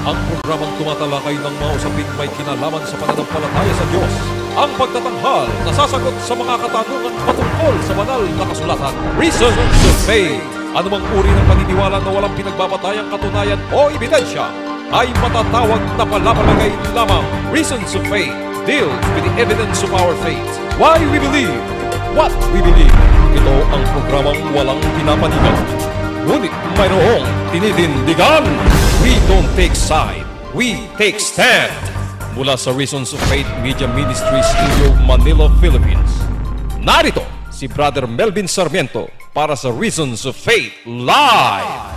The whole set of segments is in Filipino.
Ang programang tumatalakay ng mga usaping may kinalaman sa pananampalataya sa Diyos. Ang pagtatanghal na sasagot sa mga katanungan patungkol sa banal na kasulatan. Reason to Faith. Anumang uri ng paniniwala na walang pinagbabatayang katunayan o ebidensya ay matatawag na palapalagay lamang. Reason to Faith deals with the evidence of our faith. Why we believe what we believe. Ito ang programang walang pinapanigan, ngunit mayroong tinitindigan. We don't take side, we take stand. Mula sa Reasons of Faith Media Ministry Studio, Manila, Philippines. Narito si Brother Melvin Sarmiento para sa Reasons of Faith Live.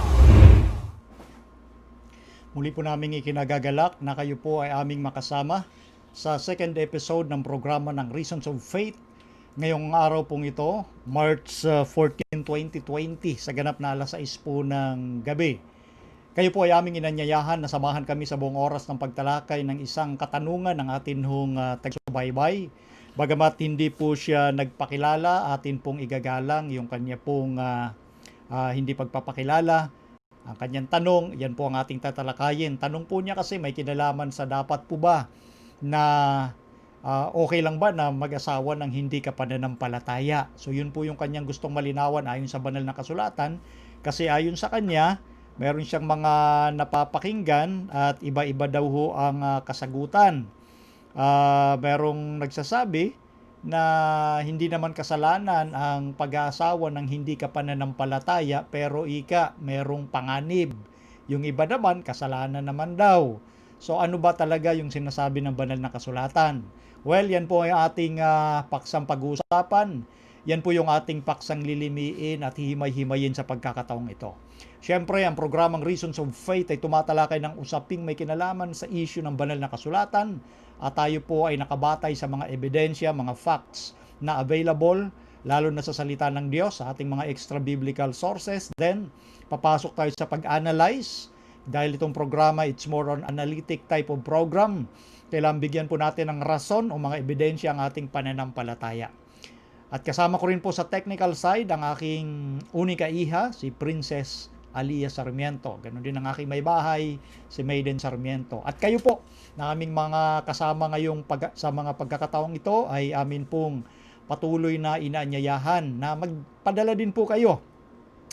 Muli po naming ikinagagalak na kayo po ay aming makasama sa second episode ng programa ng Reasons of Faith. Ngayong araw pong ito, March 14, 2020, sa ganap na alas 6 po ng gabi. Kayo po ay aming inanyayahan na samahan kami sa buong oras ng pagtalakay ng isang katanungan ng atin hong taga-subaybay. Bagamat hindi po siya nagpakilala, atin pong igagalang yung kanya pong hindi pagpapakilala. Ang kanyang tanong, yan po ang ating tatalakayin. Tanong po niya kasi may kinalaman sa dapat po ba na okay lang ba na mag-asawa ng hindi ka pananampalataya. So yun po yung kanyang gustong malinawan ayon sa banal na kasulatan. Kasi ayon sa kanya, meron siyang mga napapakinggan at iba-iba daw ho ang kasagutan. Merong nagsasabi na hindi naman kasalanan ang pag-aasawa ng hindi ka pananampalataya, pero merong panganib. Yung iba naman, kasalanan naman daw. So ano ba talaga yung sinasabi ng banal na kasulatan? Well, yan po ay ating paksang pag-uusapan. Yan po yung ating paksang lilimiin at hihimay-himayin sa pagkakataong ito. Siyempre, ang programang Reasons of Faith ay tumatalakay ng usaping may kinalaman sa issue ng banal na kasulatan at tayo po ay nakabatay sa mga ebidensya, mga facts na available, lalo na sa salita ng Diyos, sa ating mga extra-biblical sources. Then, papasok tayo sa pag-analyze. Dahil itong programa, it's more on analytic type of program. Kailangan bigyan po natin ng rason o mga ebidensya ang ating pananampalataya. At kasama ko rin po sa technical side ang aking unika iha, si Princess Alia Sarmiento. Ganon din ang aking may bahay, si Maiden Sarmiento. At kayo po, na aming mga kasama ngayong sa mga pagkakataong ito, ay amin pong patuloy na inaanyayahan na magpadala din po kayo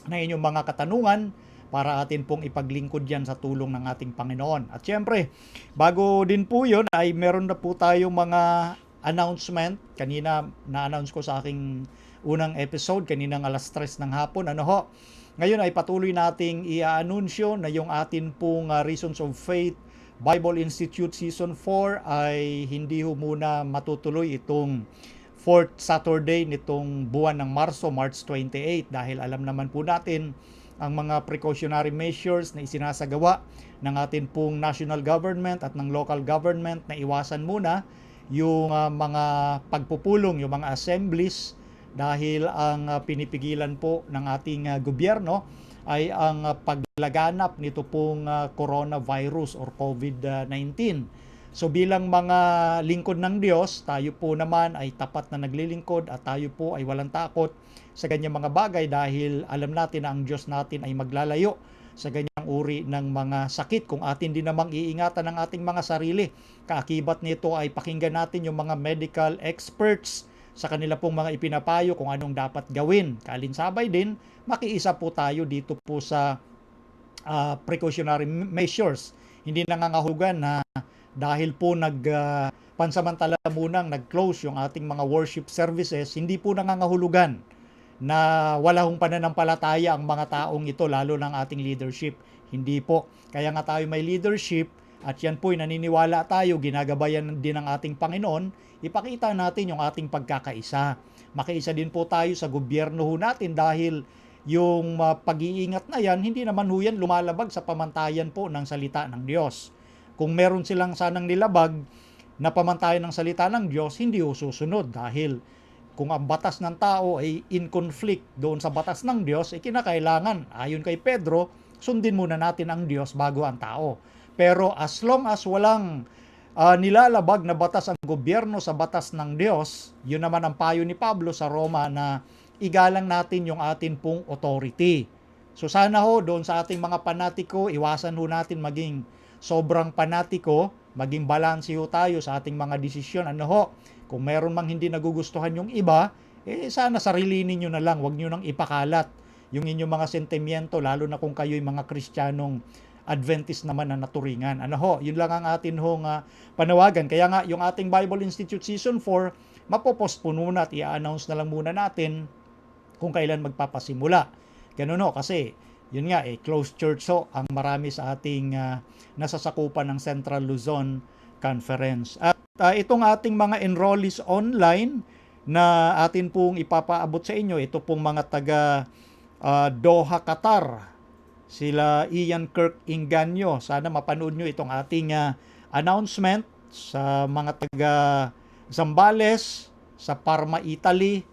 ng inyong mga katanungan para atin pong ipaglingkod yan sa tulong ng ating Panginoon. At syempre, bago din po yun, ay meron na po tayong mga announcement. Kanina na-announce ko sa aking unang episode, kaninang alas 3 ng hapon. Ngayon ay patuloy nating i-anunsyo na yung atin pong Reasons of Faith Bible Institute Season 4 ay hindi ho muna matutuloy itong 4th Saturday nitong buwan ng Marso, March 28, dahil alam naman po natin ang mga precautionary measures na isinasagawa ng atin pong national government at ng local government na iwasan muna yung mga pagpupulong, yung mga assemblies, dahil ang pinipigilan po ng ating gobyerno ay ang paglaganap nito pong coronavirus or COVID-19. So bilang mga lingkod ng Diyos, tayo po naman ay tapat na naglilingkod at tayo po ay walang takot sa ganyang mga bagay dahil alam natin na ang Diyos natin ay maglalayo sa ganyang uri ng mga sakit kung atin din namang iingatan ang ating mga sarili. Kaakibat nito ay pakinggan natin yung mga medical experts sa kanila pong mga ipinapayo kung anong dapat gawin. Kalinsabay din, makiisa po tayo dito po sa precautionary measures. Hindi nangangahulugan na dahil po pansamantala munang nag-close yung ating mga worship services, hindi po nangangahulugan na wala hong pananampalataya ang mga taong ito, lalo ng ating leadership. Hindi po. Kaya nga tayo may leadership at yan po'y naniniwala tayo, ginagabayan din ng ating Panginoon, ipakita natin yung ating pagkakaisa. Makiisa din po tayo sa gobyerno ho natin dahil yung pag-iingat na yan, hindi naman ho yan lumalabag sa pamantayan po ng salita ng Diyos. Kung meron silang sanang nilabag na pamantayan ng salita ng Diyos, hindi ho susunod dahil kung ang batas ng tao ay in conflict doon sa batas ng Diyos, kinakailangan, ayon kay Pedro, sundin muna natin ang Diyos bago ang tao. Pero as long as walang nilalabag na batas ang gobyerno sa batas ng Diyos, yun naman ang payo ni Pablo sa Roma na igalang natin yung atin pong authority. So sana ho, doon sa ating mga panatiko, iwasan ho natin maging sobrang panatiko, maging balanse ho tayo sa ating mga desisyon. Ano ho, kung meron mang hindi nagugustuhan yung iba, sana sarilinin nyo na lang, wag nyo nang ipakalat yung inyong mga sentimiento, lalo na kung kayo'y mga Kristiyanong Adventist naman na naturingan. Ano ho, yun lang ang atin hong panawagan. Kaya nga, yung ating Bible Institute Season 4, mapopost po muna at i-announce na lang muna natin kung kailan magpapasimula. Ganun ho, kasi yun nga, closed church ho ang marami sa ating nasasakupan ng Central Luzon Conference. At itong ating mga enrollees online na atin pong ipapaabot sa inyo, ito pong mga taga Doha, Qatar, sila Ian Kirk Inganyo. Sana mapanood nyo itong ating announcement sa mga taga Zambales, sa Parma, Italy,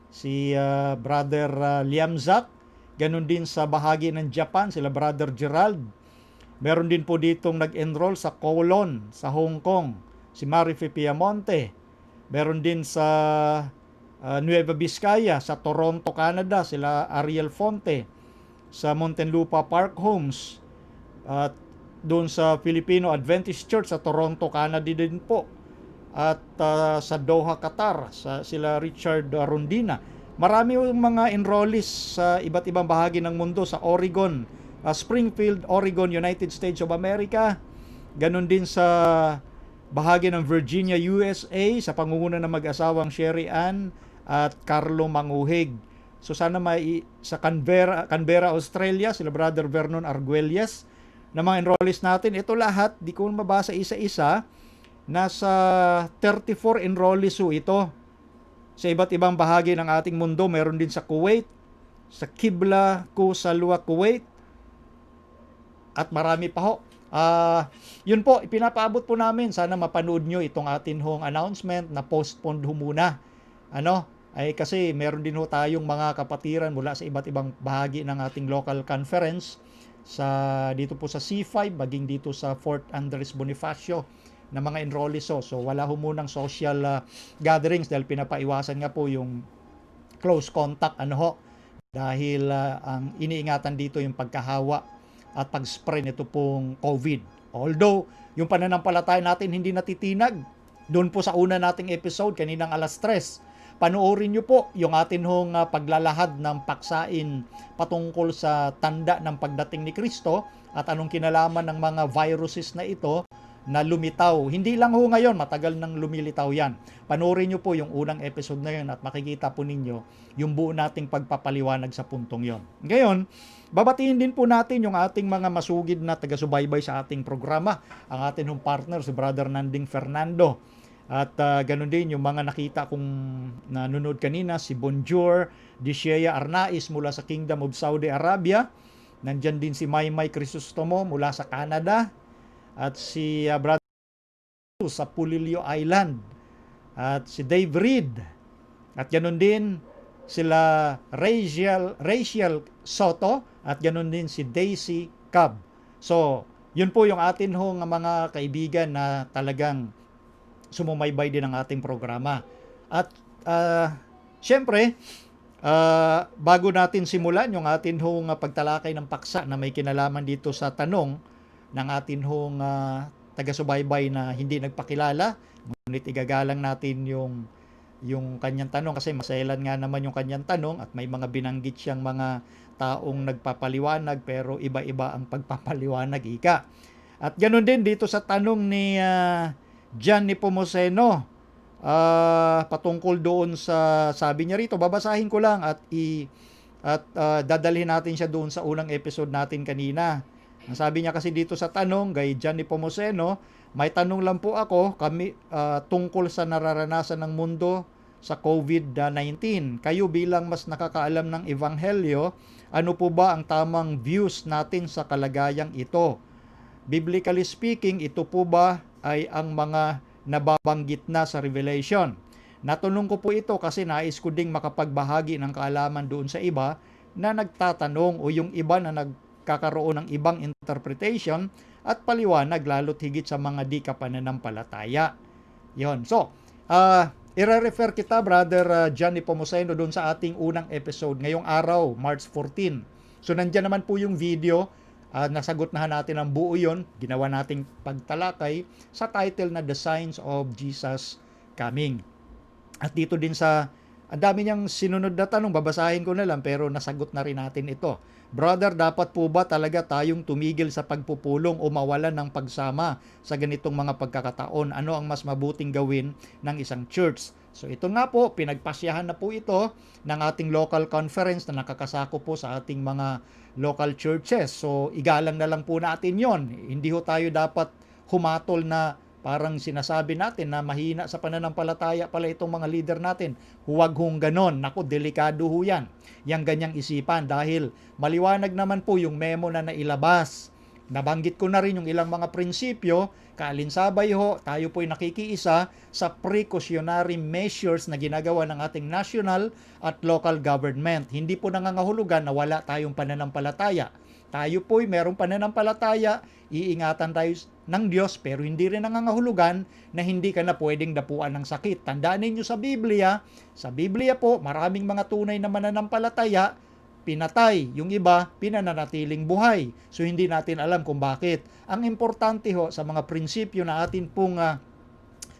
si Brother Liam Zak. Ganon din sa bahagi ng Japan, sila Brother Gerald. Meron din po ditong nag-enroll sa Kowloon, sa Hong Kong, si Marife Piamonte. Meron din sa Nueva Vizcaya, sa Toronto, Canada, sila Ariel Fonte. Sa Muntinlupa Park Homes, at doon sa Filipino Adventist Church sa Toronto, Canada din po. At sa Doha, Qatar, sila Richard Rondina. Marami yung mga enrollees sa iba't ibang bahagi ng mundo, sa Oregon, Springfield, Oregon, United States of America. Ganon din sa bahagi ng Virginia, USA, sa pangunguna ng mag-asawang Sherry Ann at Carlo Manguhig. So sana sa Canberra, Australia, sila Brother Vernon Arguelles, na mga enrollees natin. Ito lahat, di ko mabasa isa-isa, nasa 34 enrollees ho ito. Sa iba't ibang bahagi ng ating mundo, meron din sa Kuwait, sa Qibla Salwa, Kuwait, at marami pa ho. Yun po, ipinapaabot po namin. Sana mapanood nyo itong atin hong announcement na postponed ho muna. Ay kasi meron din ho tayong mga kapatiran mula sa iba't ibang bahagi ng ating local conference dito po sa C5, maging dito sa Fort Andres Bonifacio na mga enrollees. So wala ho munang social gatherings dahil pinapaiwasan nga po yung close contact dahil ang iniingatan dito yung pagkahawa at pag-spread nito pong COVID. Although yung pananampalataya natin hindi natitinag, doon po sa una nating episode kaninang alas 3, panoorin nyo po yung atin hong paglalahad ng paksain patungkol sa tanda ng pagdating ni Kristo at anong kinalaman ng mga viruses na ito na lumitaw. Hindi lang ho ngayon, matagal nang lumilitaw yan. Panoorin nyo po yung unang episode na yun at makikita po ninyo yung buo nating pagpapaliwanag sa puntong yon. Ngayon, babatiin din po natin yung ating mga masugid na taga-subaybay sa ating programa, ang ating hong partner, si Brother Nanding Fernando. At ganun din yung mga nakita kong nanonood kanina, si Bonjour Dishea Arnaiz mula sa Kingdom of Saudi Arabia. Nandyan din si Maymay Crisostomo mula sa Canada. At si Brother sa Pulilio Island. At si Dave Reed. At ganun din sila Rachel Soto. At ganun din si Daisy Cab. So, yun po yung atin hong mga kaibigan na talagang sumumaybay din ang ating programa. At syempre, bago natin simulan yung atin hong pagtalakay ng paksa na may kinalaman dito sa tanong ng atin hong taga-subaybay na hindi nagpakilala, ngunit igagalang natin yung kanyang tanong kasi maselan nga naman yung kanyang tanong at may mga binanggit siyang mga taong nagpapaliwanag pero iba-iba ang pagpapaliwanag, ika. At ganoon din dito sa tanong ni John Nepomuceno, patungkol doon sa sabi niya rito, babasahin ko lang at dadalhin natin siya doon sa unang episode natin kanina. Ang sabi niya kasi dito sa tanong kay John Nepomuceno, may tanong lang po ako tungkol sa nararanasan ng mundo sa COVID-19. Kayo bilang mas nakakaalam ng Ebanghelyo, ano po ba ang tamang views natin sa kalagayang ito? Biblically speaking, ito po ba ay ang mga nababanggit na sa Revelation? Natanong ko po ito kasi nais ko ding makapagbahagi ng kaalaman doon sa iba na nagtatanong o yung iba na nagkakaroon ng ibang interpretation at paliwanag lalo't higit sa mga di kapananampalataya. Yon. So, i-refer kita, Brother John Nepomuceno, doon sa ating unang episode ngayong araw, March 14. So, nandyan naman po yung video nasagot na natin ang buo yon, ginawa nating pagtalakay sa title na The Signs of Jesus Coming. At dito din sa, ang dami niyang sinunod na tanong, babasahin ko na lang pero nasagot na rin natin ito. Brother, dapat po ba talaga tayong tumigil sa pagpupulong o mawalan ng pagsama sa ganitong mga pagkakataon? Ano ang mas mabuting gawin ng isang church? So ito nga po, pinagpasyahan na po ito ng ating local conference na nakakasako po sa ating mga local churches. So igalang na lang po natin yon. Hindi ho tayo dapat humatol na parang sinasabi natin na mahina sa pananampalataya pala itong mga leader natin. Huwag hong ganon. Naku, delikado ho yan. Yang ganyang isipan dahil maliwanag naman po yung memo na nailabas. Nabanggit ko na rin yung ilang mga prinsipyo. Kaalinsabay ho, tayo po'y nakikiisa sa precautionary measures na ginagawa ng ating national at local government. Hindi po nangangahulugan na wala tayong pananampalataya. Tayo po'y merong pananampalataya, iingatan tayo ng Diyos, pero hindi rin nangangahulugan na hindi ka na pwedeng dapuan ng sakit. Tandaan ninyo sa Biblia po, maraming mga tunay na mananampalataya, pinatay, yung iba, pinananatiling buhay. So hindi natin alam kung bakit. Ang importante ho sa mga prinsipyo na atin pong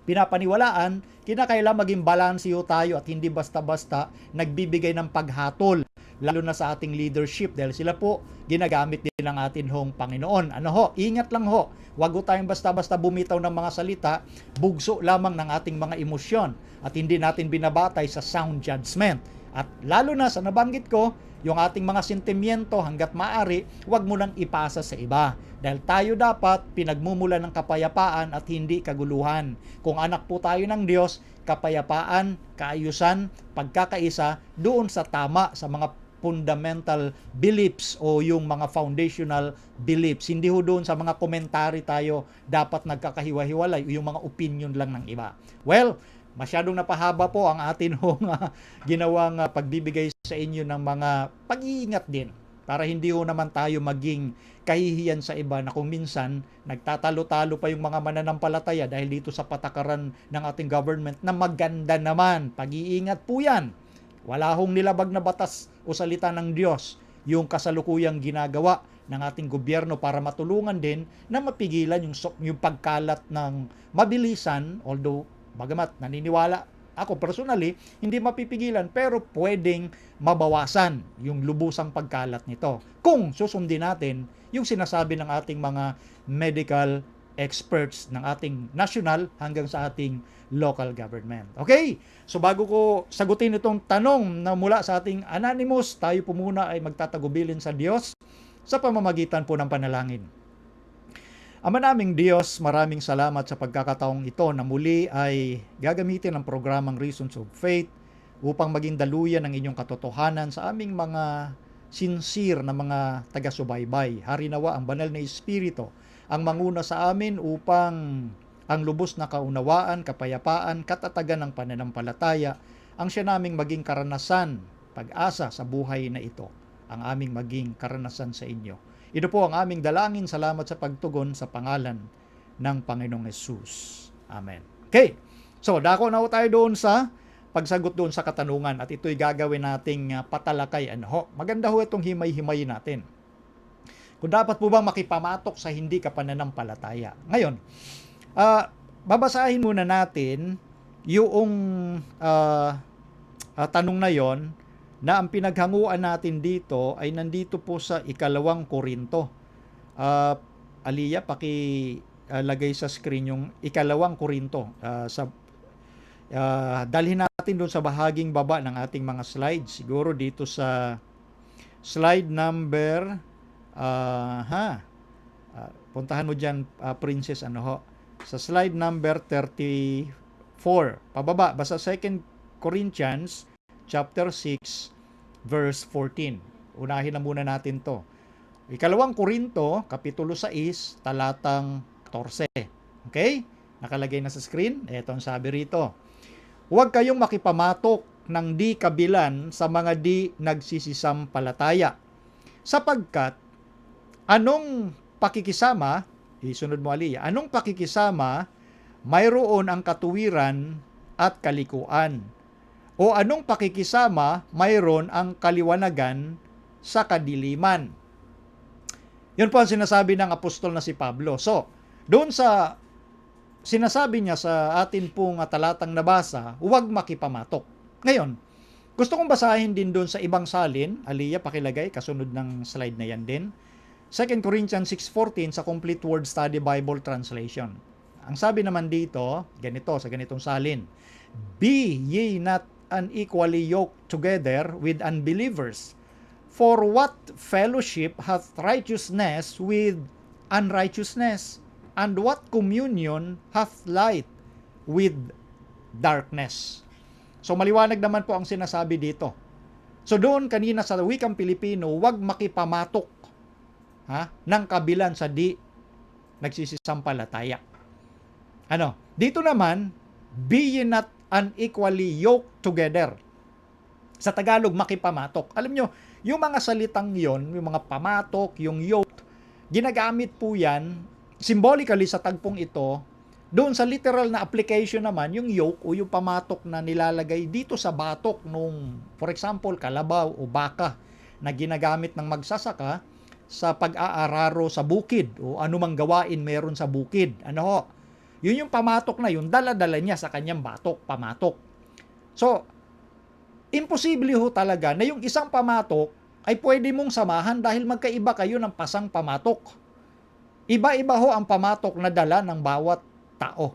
pinapaniwalaan, kinakailangan maging balanse ho tayo at hindi basta-basta nagbibigay ng paghatol, lalo na sa ating leadership dahil sila po ginagamit din ng atin hong Panginoon. Ano ho, ingat lang ho. Huwag ho tayong basta-basta bumitaw ng mga salita, bugso lamang ng ating mga emosyon at hindi natin binabatay sa sound judgment. At lalo na sa nabanggit ko, yung ating mga sentimiento hanggat maaari, huwag mo nang ipasa sa iba. Dahil tayo dapat pinagmumulan ng kapayapaan at hindi kaguluhan. Kung anak po tayo ng Diyos, kapayapaan, kaayusan, pagkakaisa, doon sa tama, sa mga fundamental beliefs o yung mga foundational beliefs. Hindi ho doon sa mga komentary tayo dapat nagkakahiwa-hiwalay o yung mga opinion lang ng iba. Well, masyadong napahaba po ang atin hong ginawang pagbibigay sa inyo ng mga pag-iingat din para hindi ho naman tayo maging kahihiyan sa iba na kung minsan nagtatalo-talo pa yung mga mananampalataya dahil dito sa patakaran ng ating government na maganda naman. Pag-iingat po yan. Wala hong nilabag na batas o salita ng Diyos yung kasalukuyang ginagawa ng ating gobyerno para matulungan din na mapigilan yung pagkalat ng mabilisan, although bagamat naniniwala ako personally, hindi mapipigilan pero pwedeng mabawasan yung lubusang pagkalat nito kung susundin natin yung sinasabi ng ating mga medical experts ng ating national hanggang sa ating local government. Okay? So bago ko sagutin itong tanong na mula sa ating anonymous, tayo po muna ay magtatagubilin sa Diyos sa pamamagitan po ng panalangin. Ama naming Diyos, maraming salamat sa pagkakataong ito na muli ay gagamitin ang programang Reasons of Faith upang maging daluyan ng inyong katotohanan sa aming mga sincere na mga taga-subaybay. Harinawa ang banal na Espiritu ang manguna sa amin upang ang lubos na kaunawaan, kapayapaan, katatagan ng pananampalataya ang siya naming maging karanasan, pag-asa sa buhay na ito, ang aming maging karanasan sa inyo. Ito po ang aming dalangin. Salamat sa pagtugon sa pangalan ng Panginoong Hesus. Amen. Okay. So, dako na tayo doon sa pagsagot doon sa katanungan at ito'y gagawin nating patalakay. Maganda ho itong himay-himay natin. Kung dapat po bang makipamatok sa hindi ka pananampalataya. Ngayon, babasahin muna natin yung tanong na yon na ang pinaghanguan natin dito ay nandito po sa 2 Korinto. Aliyah, lagay sa screen yung 2 Korinto. Dalhin natin doon sa bahaging baba ng ating mga slides. Siguro dito sa slide number, puntahan mo dyan, Princess, sa slide number 34. Pababa, basta 2 Corinthians chapter 6, verse 14. Unahin na muna natin to. 2 Korinto, kapitulo 6, talatang 14. Okay? Nakalagay na sa screen. Ito ang sabi rito. Huwag kayong makipamatok ng di kabilan sa mga di nagsisisampalataya. Sapagkat, anong pakikisama, isunod mo Aliyah, anong pakikisama, mayroon ang katuwiran at kalikuan. O anong pakikisama, mayroon ang kaliwanagan sa kadiliman. Yun po ang sinasabi ng apostol na si Pablo. So, doon sa sinasabi niya sa atin pong talatang nabasa, huwag makipamatok. Ngayon, gusto kong basahin din doon sa ibang salin. Aliyah, pakilagay, kasunod ng slide na yan din. 2 Corinthians 6:14 sa Complete Word Study Bible Translation. Ang sabi naman dito, ganito, sa ganitong salin, Be ye not unequally yoked together with unbelievers. For what fellowship hath righteousness with unrighteousness? And what communion hath light with darkness? So maliwanag naman po ang sinasabi dito. So doon kanina sa wikang Pilipino, huwag makipamatok ng kabilan sa di nagsisisampalataya. Dito naman, be ye not unequally yoked together. Sa Tagalog, makipamatok. Alam nyo, yung mga salitang yon, yung mga pamatok, yung yoked, ginagamit po yan symbolically sa tagpong ito. Doon sa literal na application naman, yung yoke o yung pamatok na nilalagay dito sa batok nung, for example, kalabaw o baka na ginagamit ng magsasaka sa pag-aararo sa bukid o anumang gawain meron sa bukid. Yun yung pamatok na yun, dala-dala niya sa kanyang batok, pamatok. So, imposible ho talaga na yung isang pamatok ay pwede mong samahan dahil magkaiba kayo ng pasang pamatok. Iba-iba ho ang pamatok na dala ng bawat tao.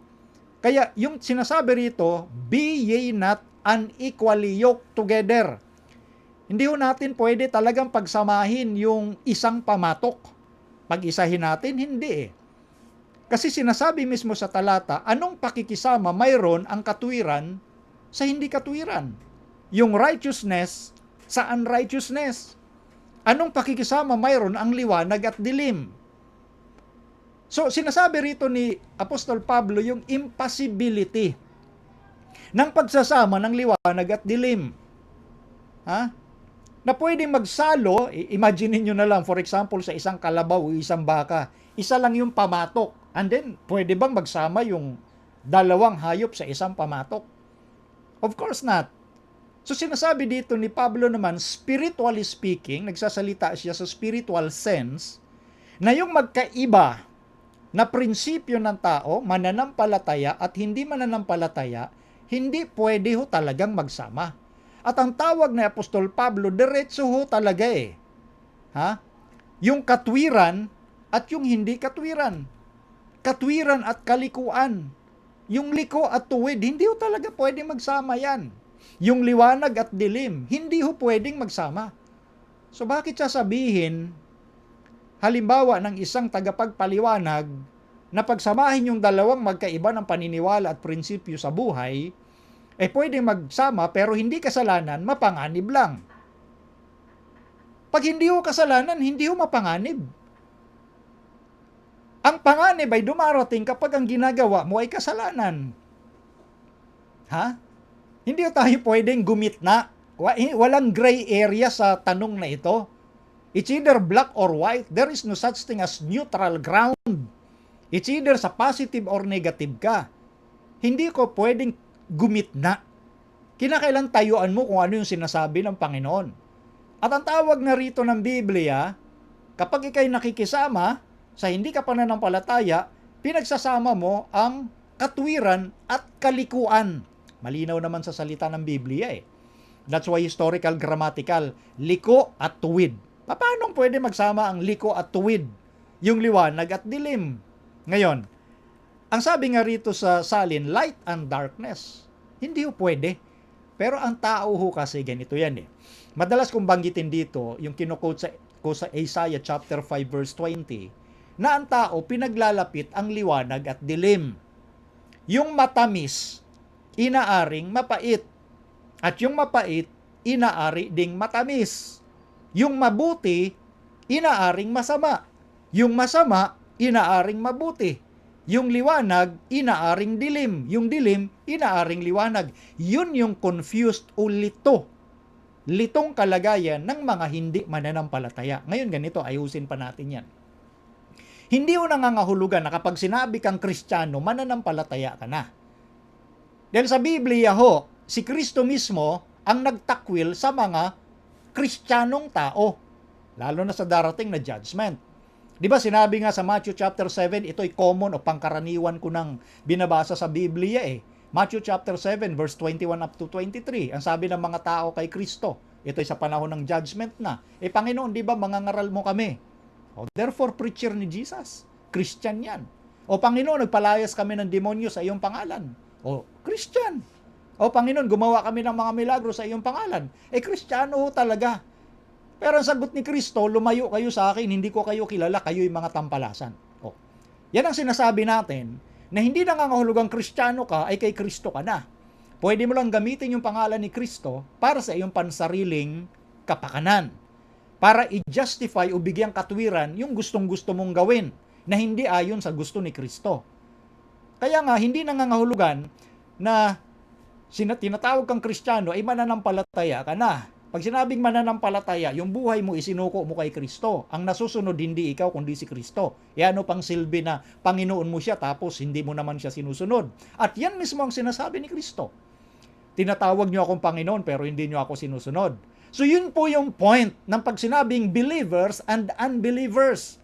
Kaya yung sinasabi rito, be ye not unequally yoked together. Hindi ho natin pwede talagang pagsamahin yung isang pamatok. Pag-isahin natin, hindi Kasi sinasabi mismo sa talata, anong pakikisama mayroon ang katwiran sa hindi katwiran? Yung righteousness sa unrighteousness. Anong pakikisama mayroon ang liwanag at dilim? So, sinasabi rito ni Apostol Pablo yung impossibility ng pagsasama ng liwanag at dilim. Na pwedeng magsalo, imagine niyo na lang, for example, sa isang kalabaw o isang baka, isa lang yung pamatok. And then, pwede bang magsama yung dalawang hayop sa isang pamatok? Of course not. So, sinasabi dito ni Pablo naman, spiritually speaking, nagsasalita siya sa spiritual sense, na yung magkaiba na prinsipyo ng tao, mananampalataya at hindi mananampalataya, hindi pwede ho talagang magsama. At ang tawag ni Apostol Pablo, diretso ho talaga Yung katwiran at yung hindi katwiran. Katwiran at kalikuan. Yung liko at tuwid, hindi ho talaga pwedeng magsama yan. Yung liwanag at dilim, hindi ho pwedeng magsama. So bakit sasabihin, halimbawa ng isang tagapagpaliwanag, na pagsamahin yung dalawang magkaiba ng paniniwala at prinsipyo sa buhay, pwedeng magsama pero hindi kasalanan, mapanganib lang. Pag hindi ho kasalanan, hindi ho mapanganib. Ang panganib ay dumarating kapag ang ginagawa mo ay kasalanan. Hindi tayo pwedeng gumitna. Walang gray area sa tanong na ito. It's either black or white. There is no such thing as neutral ground. It's either sa positive or negative ka. Hindi ko pwedeng gumitna. Kinakailan tayuan mo kung ano yung sinasabi ng Panginoon. At ang tawag na rito ng Biblia, kapag ikay nakikisama sa hindi ka pananampalataya, pinagsasama mo ang katwiran at kalikuan. Malinaw naman sa salita ng Biblia That's why historical, grammatical, liko at tuwid. Paano pwede magsama ang liko at tuwid? Yung liwanag at dilim. Ngayon, ang sabi nga rito sa salin, light and darkness. Hindi ho pwede. Pero ang tao ho kasi ganito yan Madalas kong banggitin dito, yung kinukot ko sa Isaiah chapter 5 verse 20, na ang tao pinaglalapit ang liwanag at dilim. Yung matamis, inaaring mapait. At yung mapait, inaari ding matamis. Yung mabuti, inaaring masama. Yung masama, inaaring mabuti. Yung liwanag, inaaring dilim. Yung dilim, inaaring liwanag. Yun yung confused o lito. Litong kalagayan ng mga hindi mananampalataya. Ngayon ganito, ayusin pa natin yan. Hindi ho nangangahulugan na kapag sinabi kang Kristiyano, mananampalataya ka na. Dahil sa Biblia ho, si Kristo mismo ang nagtakwil sa mga Kristiyanong tao, lalo na sa darating na judgment. Di ba sinabi nga sa Matthew chapter 7, ito'y common o pangkaraniwan ko nang binabasa sa Biblia eh. Matthew chapter 7 verse 21 up to 23. Ang sabi ng mga tao kay Kristo, ito'y sa panahon ng judgment na. Panginoon, di ba mangangaral mo kami? Therefore, preacher ni Jesus. Christian yan. Panginoon, nagpalayas kami ng demonyo sa iyong pangalan. Christian. Panginoon, gumawa kami ng mga milagro sa iyong pangalan. Kristiyano talaga. Pero ang sagot ni Kristo, lumayo kayo sa akin, hindi ko kayo kilala, kayo'y mga tampalasan. Yan ang sinasabi natin, na hindi nangangahulugang Kristiyano ka, ay kay Kristo ka na. Pwede mo lang gamitin yung pangalan ni Kristo para sa iyong pansariling kapakanan. Para i-justify o bigyang katwiran yung gustong-gusto mong gawin na hindi ayon sa gusto ni Kristo. Kaya nga, hindi nangangahulugan na tinatawag kang Kristiyano ay mananampalataya ka na. Pag sinabing mananampalataya, yung buhay mo isinuko mo kay Kristo. Ang nasusunod hindi ikaw kundi si Kristo. Ano pang silbi na Panginoon mo siya tapos hindi mo naman siya sinusunod. At yan mismo ang sinasabi ni Kristo. Tinatawag niyo akong Panginoon pero hindi niyo ako sinusunod. So yun po yung point ng pag sinabing believers and unbelievers.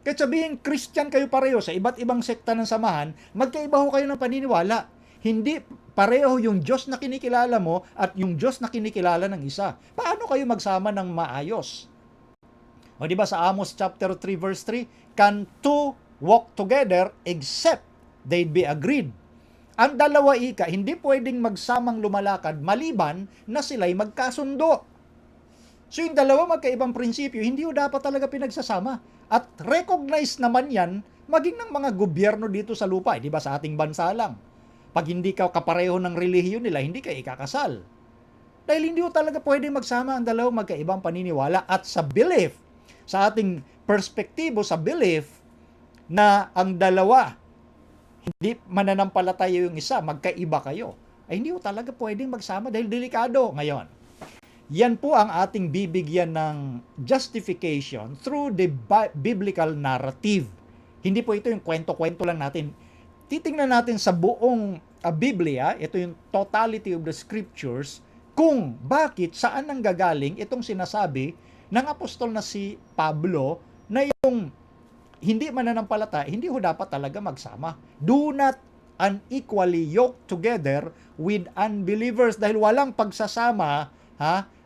Kahit sabihin Christian kayo pareho sa iba't ibang sekta ng samahan, magkaiba ho kayo ng paniniwala. Hindi pareho yung Diyos na kinikilala mo at yung Diyos na kinikilala ng isa. Paano kayo magsama ng maayos? Di ba sa Amos chapter 3 verse 3, can two walk together except they'd be agreed? Ang dalawa hindi pwedeng magsamang lumalakad maliban na sila'y magkasundo. So yung dalawa magkaibang prinsipyo, hindi ho dapat talaga pinagsasama. At recognize naman yan maging ng mga gobyerno dito sa lupa. Di ba sa ating bansa lang? Pag hindi ka kapareho ng relihiyon nila, hindi ka ikakasal. Dahil hindi ho talaga pwedeng magsama ang dalawang magkaibang paniniwala at sa belief, sa ating perspektibo sa belief na ang dalawa, hindi mananampalataya yung isa, magkaiba kayo, ay hindi ho talaga pwedeng magsama dahil delikado ngayon. Yan po ang ating bibigyan ng justification through the biblical narrative. Hindi po ito yung kwento-kwento lang natin. Titingnan natin sa buong Biblia, ito yung totality of the scriptures, kung bakit, saan nanggagaling itong sinasabi ng apostol na si Pablo na yung hindi mananampalataya, hindi ho dapat talaga magsama. Do not unequally yoke together with unbelievers dahil walang pagsasama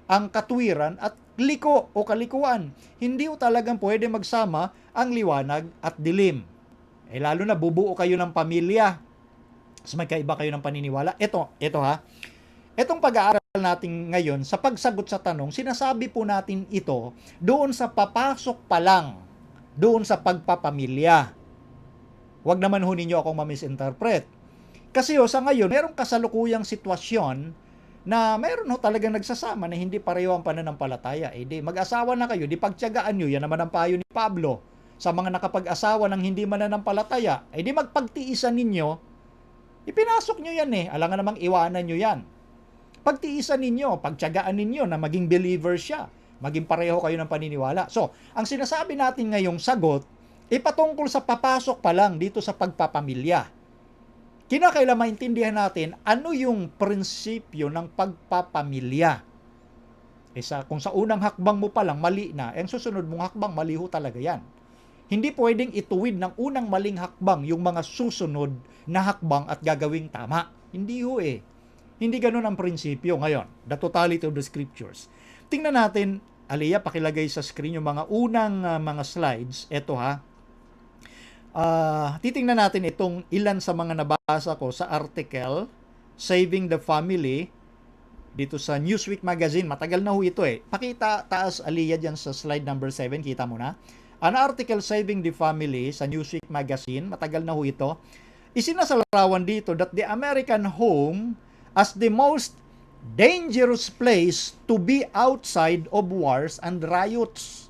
ang katwiran at liko o kalikuan. Hindi ho talagang pwede magsama ang liwanag at dilim. Lalo na bubuo kayo ng pamilya. So magkaiba kayo ng paniniwala. Ito ha. Itong pag-aaral natin ngayon, sa pagsagot sa tanong, sinasabi po natin ito doon sa papasok pa lang, doon sa pagpapamilya. Huwag naman ho ninyo akong ma-misinterpret. Kasi sa ngayon, merong kasalukuyang sitwasyon na meron ho talagang nagsasama na hindi pareho ang pananampalataya. Mag-asawa na kayo, di pagtiyagaan nyo, yan naman ang payo ni Pablo. Sa mga nakapag-asawa ng hindi mananampalataya, di magpagtiisan ninyo, ipinasok nyo yan alangan namang iwanan nyo yan. Pagtiisan ninyo, pagtiyagaan ninyo na maging believer siya, maging pareho kayo ng paniniwala. So, ang sinasabi natin ngayong sagot, patungkol sa papasok pa lang dito sa pagpapamilya. Kinakailangan maintindihan natin ano yung prinsipyo ng pagpapamilya. Kung sa unang hakbang mo pa lang mali na, ang susunod mong hakbang mali ho talaga yan. Hindi pwedeng ituwid ng unang maling hakbang yung mga susunod na hakbang at gagawing tama. Hindi ho Hindi ganun ang prinsipyo ngayon. The totality of the scriptures. Tingnan natin, Aliyah, pakilagay sa screen yung mga unang mga slides. Ito titingnan natin itong ilan sa mga nabasa ko sa article, Saving the Family, dito sa Newsweek magazine. Matagal na ho ito Pakita taas, Aliyah, dyan sa slide number 7. Kita mo na. An article, Saving the Family, sa Newsweek magazine. Matagal na ho ito. Isinasalarawan dito that the American home as the most dangerous place to be outside of wars and riots.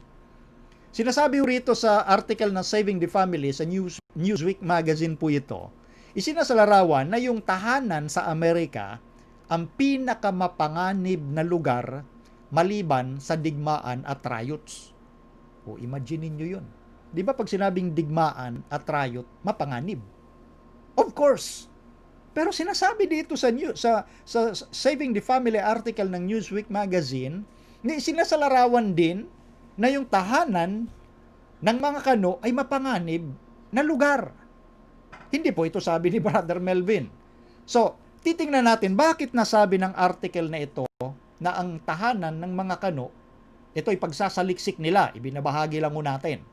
Sinasabi ho rito sa article na Saving the Family sa Newsweek magazine po ito, isinasalarawan na yung tahanan sa Amerika ang pinakamapanganib na lugar maliban sa digmaan at riots. Imagine niyo yun. Di ba pag sinabing digmaan at riot, mapanganib? Of course. Pero sinasabi dito sa Saving the Family article ng Newsweek magazine, na sinasalarawan din na yung tahanan ng mga kano ay mapanganib na lugar. Hindi po ito sabi ni Brother Melvin. So, titingnan natin bakit nasabi ng article na ito na ang tahanan ng mga kano, ito ay pagsasaliksik nila, ibinabahagi lang mo natin,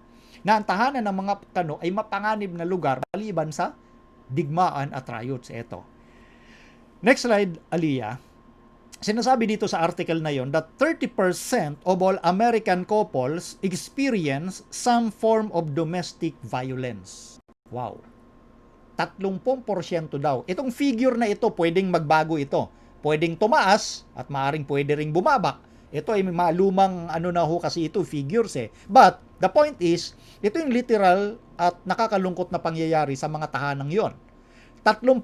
na ang tahanan ng mga kano ay mapanganib na lugar maliban sa digmaan at riots. Ito. Next slide, Aliyah. Sinasabi dito sa article na yon that 30% of all American couples experience some form of domestic violence. Wow. 30% daw. Itong figure na ito, pwedeng magbago ito. Pwedeng tumaas at maaring pwede ring bumaba. Ito ay malumang kasi ito, figures eh. But the point is, ito yung literal at nakakalungkot na pangyayari sa mga tahanang yon. 30%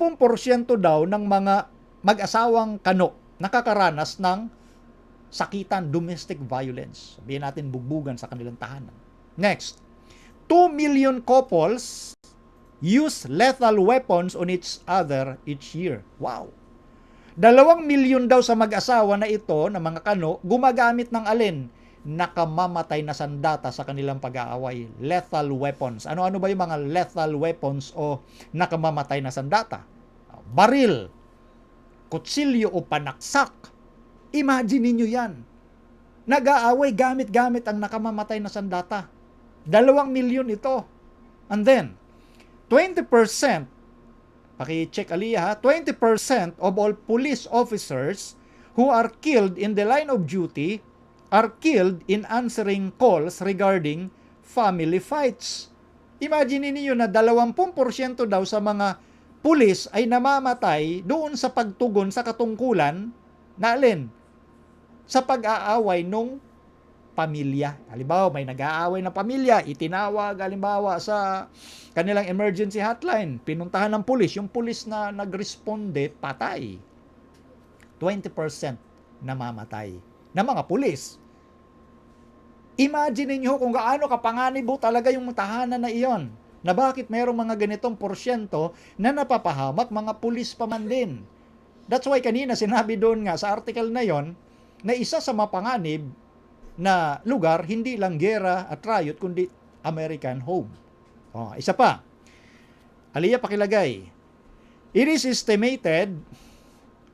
daw ng mga mag-asawang kano nakakaranas ng sakitan, domestic violence. Sabihin natin bugbugan sa kanilang tahanan. Next, 2 million couples use lethal weapons on each other each year. Wow! 2 milyon daw sa mag-asawa na ito, na mga kano, gumagamit ng alin? Nakamamatay na sandata sa kanilang pag-aaway. Lethal weapons. Ano-ano ba yung mga lethal weapons o nakamamatay na sandata? Baril, kutsilyo o panaksak. Imagine niyo yan. Nag-aaway gamit-gamit ang nakamamatay na sandata. 2 milyon ito. And then, 20%, paki-check Aliyah, 20% of all police officers who are killed in the line of duty are killed in answering calls regarding family fights. Imagine niyo na 20% daw sa mga pulis ay namamatay doon sa pagtugon sa katungkulan na alin? Sa pag-aaway nung pamilya. Halimbawa, may nag-aaway na pamilya, itinawag halimbawa sa kanilang emergency hotline, pinuntahan ng pulis, yung pulis na nagresponde, patay. 20% namamatay na mga pulis. Imagine niyo kung gaano kapanganib talaga yung tahanan na iyon, na bakit mayroong mga ganitong porsyento na napapahamak mga pulis pa man din. That's why kanina sinabi doon nga sa article na yon, na isa sa mapanganib na lugar, hindi lang gera at riot, kundi American home. Isa pa. Aliyah, pakilagay. It is estimated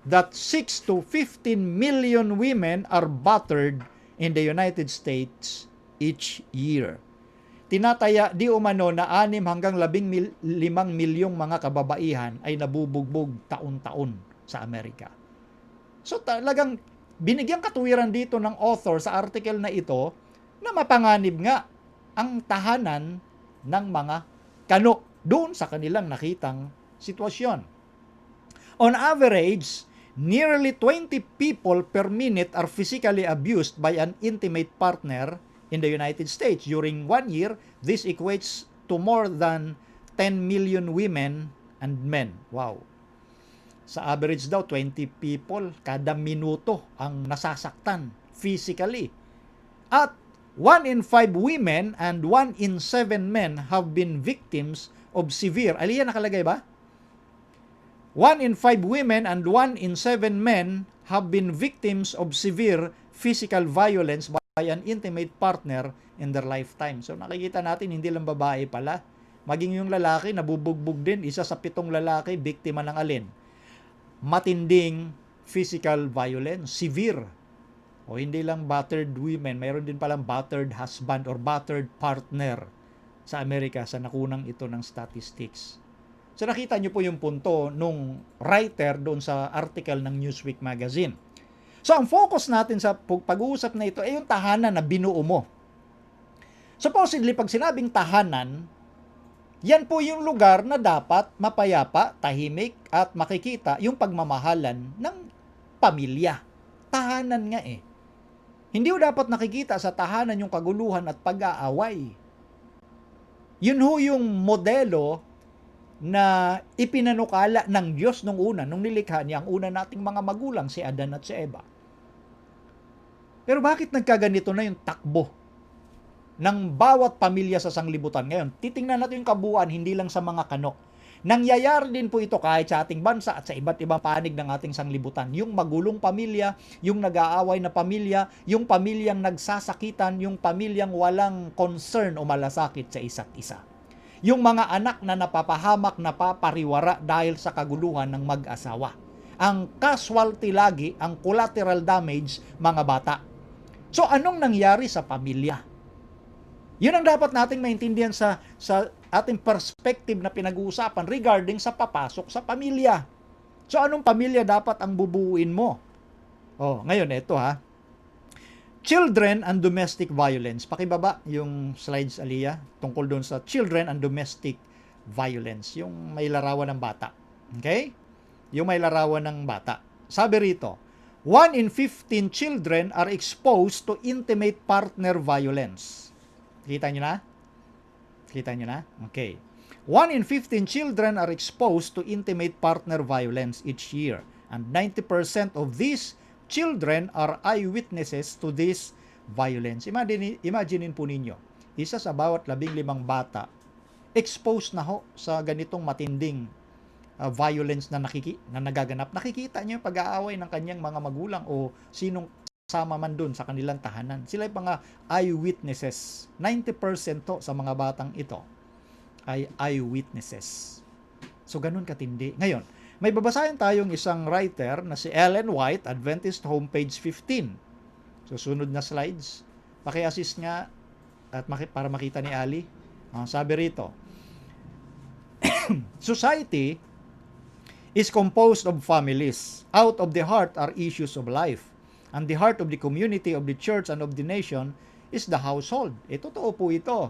that 6 to 15 million women are battered in the United States each year. Tinataya di umano na 6 hanggang 15 milyong mga kababaihan ay nabubugbog taon-taon sa Amerika. So talagang binigyan katuwiran dito ng author sa article na ito na mapanganib nga ang tahanan ng mga kano doon sa kanilang nakitang sitwasyon. On average, nearly 20 people per minute are physically abused by an intimate partner in the United States. During 1 year, this equates to more than 10 million women and men. Wow. Sa average daw, 20 people kada minuto ang nasasaktan physically. At 1 in 5 women and 1 in 7 men have been victims of severe. Aliyah, nakalagay ba? 1 in 5 women and 1 in 7 men have been victims of severe physical violence by an intimate partner in their lifetime. So nakikita natin, hindi lang babae pala. Maging yung lalaki, nabubugbog din. Isa sa 7 lalaki, biktima ng alin? Matinding physical violence, severe. O hindi lang battered women, mayroon din palang battered husband or battered partner sa Amerika sa nakunang ito ng statistics. So nakita nyo po yung punto nung writer doon sa article ng Newsweek magazine. So ang focus natin sa pag-uusap na ito ay yung tahanan na binuo mo. Supposedly, pag sinabing tahanan, yan po yung lugar na dapat mapayapa, tahimik, at makikita yung pagmamahalan ng pamilya. Tahanan nga eh. Hindi ho dapat nakikita sa tahanan yung kaguluhan at pag-aaway. Yun ho yung modelo na ipinanukala ng Diyos nung una, nung nilikha niya ang una nating mga magulang, si Adan at si Eva. Pero bakit nagkaganito na yung takbo ng bawat pamilya sa sanglibutan ngayon? Titingnan natin yung kabuuan, hindi lang sa mga kano. Nangyayari din po ito kahit sa ating bansa at sa iba't ibang panig ng ating sanglibutan. Yung magulong pamilya, yung nag-aaway na pamilya, yung pamilyang nagsasakitan, yung pamilyang walang concern o malasakit sa isa't isa. Yung mga anak na napapahamak, napapariwara dahil sa kaguluhan ng mag-asawa. Ang casualty lagi, ang collateral damage, mga bata. So anong nangyari sa pamilya? Yun ang dapat nating maintindihan sa ating perspective na pinag-uusapan regarding sa papasok sa pamilya. So anong pamilya dapat ang bubuuin mo? Ngayon ito ha. Children and domestic violence. Pakibaba yung slides, Aliyah, tungkol doon sa children and domestic violence, yung may larawan ng bata. Okay? Yung may larawan ng bata. Sabi rito, 1 in 15 children are exposed to intimate partner violence. Kita nyo na? Kita nyo na? Okay. 1 in 15 children are exposed to intimate partner violence each year. And 90% of these children are eyewitnesses to this violence. Imaginein po ninyo, isa sa bawat 15 bata exposed na ho sa ganitong matinding violence na nagaganap. Nakikita niyo yung pag-aaway ng kanyang mga magulang o sinong sama man dun sa kanilang tahanan. Sila yung mga eyewitnesses. 90% to sa mga batang ito ay eyewitnesses. So, ganun katindi. Ngayon, may babasahin tayong isang writer na si Ellen White, Adventist Home, page 15. So, sunod na slides. Paki-assist nga at para makita ni Ali. Sabi rito, society is composed of families. Out of the heart are issues of life. And the heart of the community, of the church, and of the nation is the household. Totoo po ito.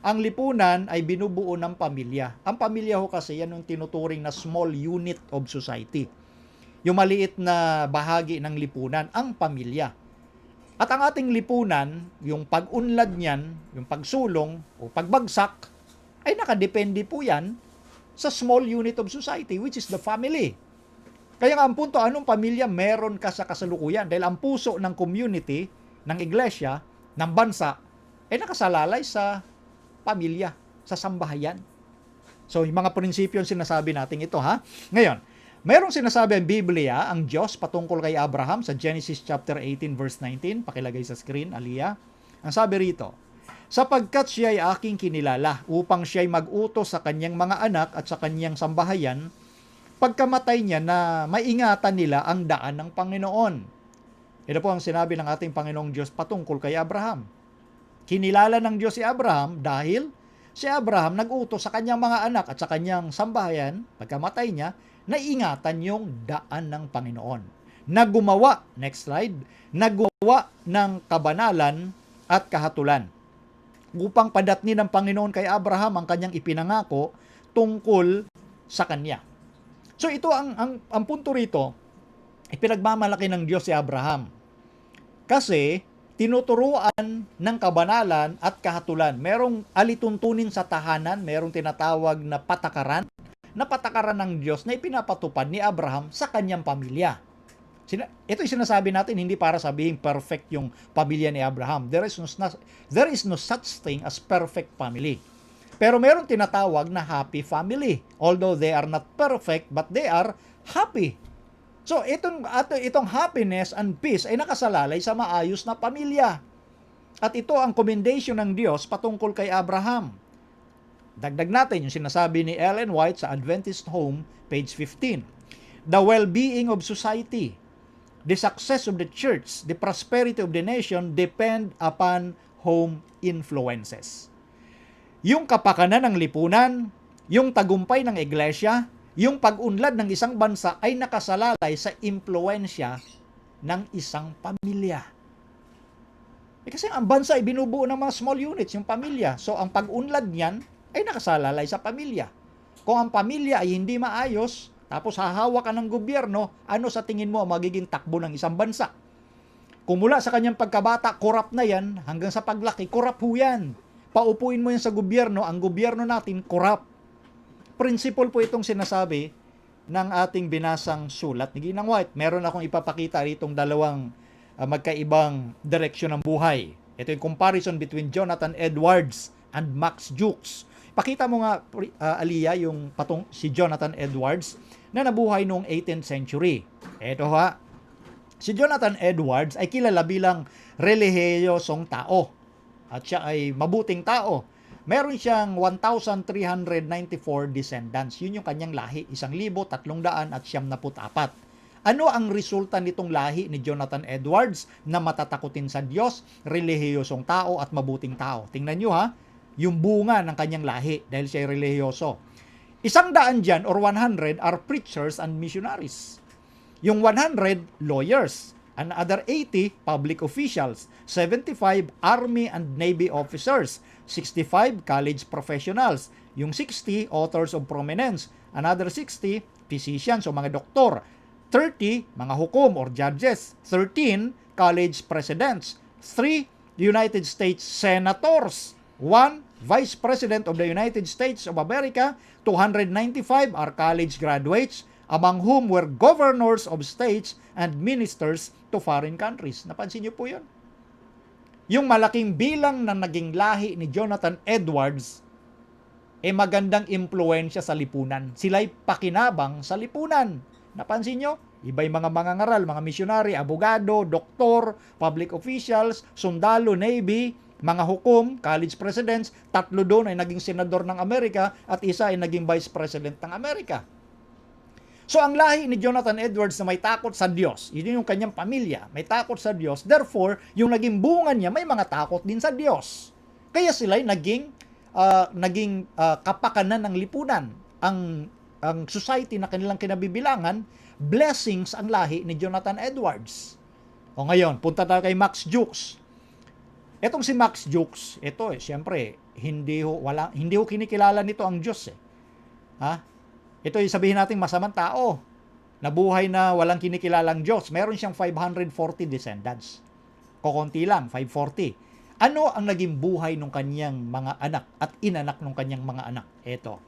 Ang lipunan ay binubuo ng pamilya. Ang pamilya ho kasi yan yung tinuturing na small unit of society. Yung maliit na bahagi ng lipunan, ang pamilya. At ang ating lipunan, yung pag-unlad niyan, yung pagsulong o pagbagsak, ay nakadepende po yan sa small unit of society, which is the family. Kaya nga ang punto, anong pamilya meron ka sa kasalukuyan? Dahil ang puso ng community, ng iglesia, ng bansa, ay nakasalalay sa pamilya, sa sambahayan. So, yung mga prinsipyo sinasabi natin ito, ha? Ngayon, mayroong sinasabi ang Biblia, ang Diyos patungkol kay Abraham sa Genesis chapter 18 verse 19, pakilagay sa screen, Aliyah. Ang sabi rito, sapagkat siya ay aking kinilala upang siya ay mag-utos sa kanyang mga anak at sa kanyang sambahayan, pagkamatay niya na maingatan nila ang daan ng Panginoon. Ito po ang sinabi ng ating Panginoong Diyos patungkol kay Abraham. Kinilala ng Diyos si Abraham dahil si Abraham nag-utos sa kanyang mga anak at sa kanyang sambahayan, pagkamatay niya, na ingatan yung daan ng Panginoon. Nagumawa, next slide, nagumawa ng kabanalan at kahatulan upang padatnin ng Panginoon kay Abraham ang kanyang ipinangako tungkol sa kanya. So ito ang punto rito, ipinagmamalaki ng Diyos si Abraham. Kasi tinuturuan ng kabanalan at kahatulan. Merong alituntunin sa tahanan, merong tinatawag na patakaran ng Diyos na ipinapatupad ni Abraham sa kanyang pamilya. Ito yung sinasabi natin, hindi para sabihin perfect yung pamilya ni Abraham. There is no such thing as perfect family. Pero meron tinatawag na happy family. Although they are not perfect, but they are happy. So, itong happiness and peace ay nakasalalay sa maayos na pamilya. At ito ang commendation ng Diyos patungkol kay Abraham. Dagdag natin yung sinasabi ni Ellen White sa Adventist Home, page 15. The well-being of society, the success of the church, the prosperity of the nation depend upon home influences. Yung kapakanan ng lipunan, yung tagumpay ng iglesia, yung pag-unlad ng isang bansa ay nakasalalay sa impluensya ng isang pamilya. Kasi ang bansa ay binubuo ng mga small units, yung pamilya. So ang pag-unlad niyan ay nakasalalay sa pamilya. Kung ang pamilya ay hindi maayos, tapos hahawa ka ng gobyerno, ano sa tingin mo ang magiging takbo ng isang bansa? Kung mula sa kanyang pagkabata, korap na yan, hanggang sa paglaki, korap ho yan. Paupuin mo yan sa gobyerno, ang gobyerno natin, korap. Principle po itong sinasabi ng ating binasang sulat ni Ginang White. Meron akong ipapakita ritong dalawang magkaibang direksyon ng buhay. Ito yung comparison between Jonathan Edwards and Max Jukes. Pakita mo nga, Aliyah, yung si Jonathan Edwards na nabuhay noong 18th century. Eto ha, si Jonathan Edwards ay kilala bilang relihiyosong tao at siya ay mabuting tao. Meron siyang 1,394 descendants. Yun yung kanyang lahi, 1,374. Ano ang resulta nitong lahi ni Jonathan Edwards na matatakutin sa Diyos, relihiyosong tao at mabuting tao? Tingnan nyo ha, yung bunga ng kanyang lahi dahil siya ay relihiyoso. 100 dyan or 100 are preachers and missionaries. Yung 100, lawyers. Another 80, public officials. 75, Army and Navy officers. 65, college professionals. Yung 60, authors of prominence. Another 60, physicians o mga doktor. 30, mga hukom or judges. 13, college presidents. 3, United States senators. 1, Vice President of the United States of America. 295 are college graduates, among whom were governors of states and ministers to foreign countries. Napansin niyo po yun? Yung malaking bilang na naging lahi ni Jonathan Edwards, magandang impluensya sa lipunan. Sila'y pakinabang sa lipunan. Napansin niyo? Iba'y mga mangangaral, mga misyonary, abogado, doktor, public officials, sundalo, navy, mga hukom, college presidents, 3 doon ay naging senador ng Amerika at isa ay naging vice president ng Amerika. So ang lahi ni Jonathan Edwards na may takot sa Diyos, yun yung kanyang pamilya, may takot sa Diyos, therefore, yung naging bunga niya may mga takot din sa Diyos. Kaya sila'y naging kapakanan ng lipunan. Ang society na kanilang kinabibilangan, blessings ang lahi ni Jonathan Edwards. O ngayon, punta tayo kay Max Jukes. Etong si Max Jukes, siyempre, hindi ho kinikilala nito ang Diyos Ha? Ito sabihin natin masamang tao. Nabuhay na walang kinikilalang Diyos. Meron siyang 540 descendants. Kokonti lang, 540. Ano ang naging buhay ng kanyang mga anak at inanak ng kanyang mga anak? Ito.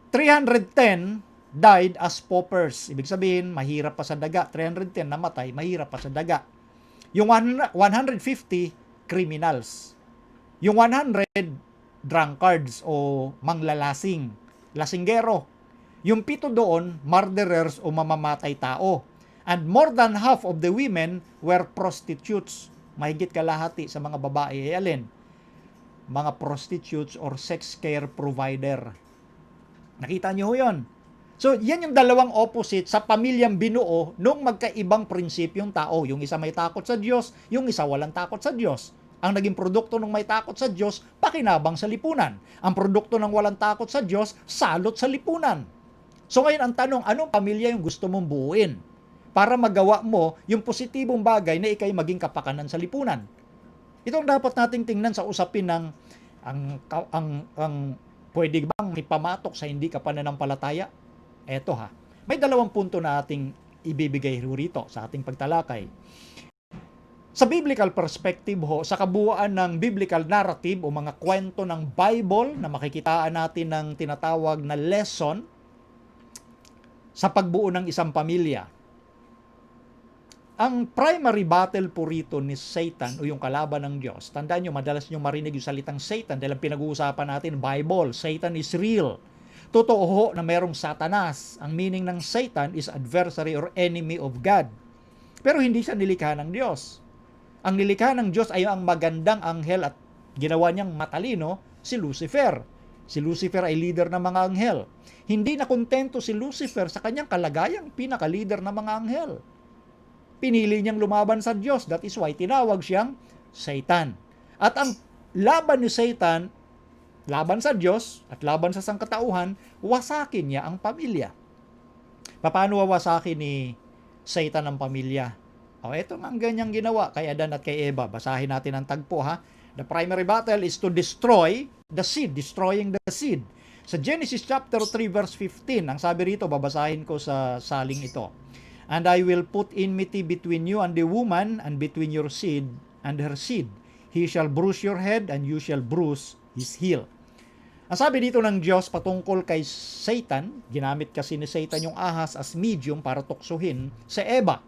310 died as paupers. Ibig sabihin, mahirap pa sa daga. 310 namatay, mahirap pa sa daga. Yung 150, criminals. Yung 100, drunkards o manglalasing, lasinggero. Yung 7 doon, murderers o mamamatay tao. And more than half of the women were prostitutes. Mahigit kalahati sa mga babae ay alin? Mga prostitutes or sex care provider. Nakita niyo yun? So, yan yung dalawang opposite sa pamilyang binuo nung magkaibang prinsipyong tao. Yung isa may takot sa Diyos, yung isa walang takot sa Diyos. Ang naging produkto ng may takot sa Diyos, pakinabang sa lipunan. Ang produkto ng walang takot sa Diyos, salot sa lipunan. So ngayon ang tanong, anong pamilya yung gusto mong buuin? Para magawa mo yung positibong bagay na ikay maging kapakanan sa lipunan. Ito ang dapat nating tingnan sa usapin ng pwede bang ipamatok sa hindi ka pananampalataya? Eto ha, may 2 punto na ating ibibigay rito sa ating pagtalakay. Sa biblical perspective sa kabuuan ng biblical narrative o mga kwento ng Bible na makikitaan natin ng tinatawag na lesson sa pagbuo ng isang pamilya. Ang primary battle po rito ni Satan o yung kalaban ng Diyos, tandaan nyo, madalas nyo marinig yung salitang Satan dahil ang pinag-uusapan natin, Bible, Satan is real. Totoo na merong Satanas. Ang meaning ng Satan is adversary or enemy of God. Pero hindi siya nilikha ng Diyos. Ang nilikha ng Diyos ay ang magandang anghel at ginawa niyang matalino, si Lucifer. Si Lucifer ay leader ng mga anghel. Hindi na kontento si Lucifer sa kanyang kalagayang pinaka-leader ng mga anghel. Pinili niyang lumaban sa Diyos. That is why tinawag siyang Satan. At ang laban ni Satan, laban sa Diyos at laban sa sangkatauhan, wasakin niya ang pamilya. Paano wawasakin ni Satan ang pamilya? Ito nga ang ganyang ginawa kay Adan at kay Eva. Basahin natin ang tagpo ha. The primary battle is to destroy the seed, destroying the seed. Sa Genesis chapter 3 verse 15, ang sabi rito, babasahin ko sa saling ito. And I will put enmity between you and the woman, and between your seed and her seed. He shall bruise your head, and you shall bruise his heel. Ang sabi dito ng Diyos patungkol kay Satan, ginamit kasi ni Satan yung ahas as medium para tuksuhin si Eva.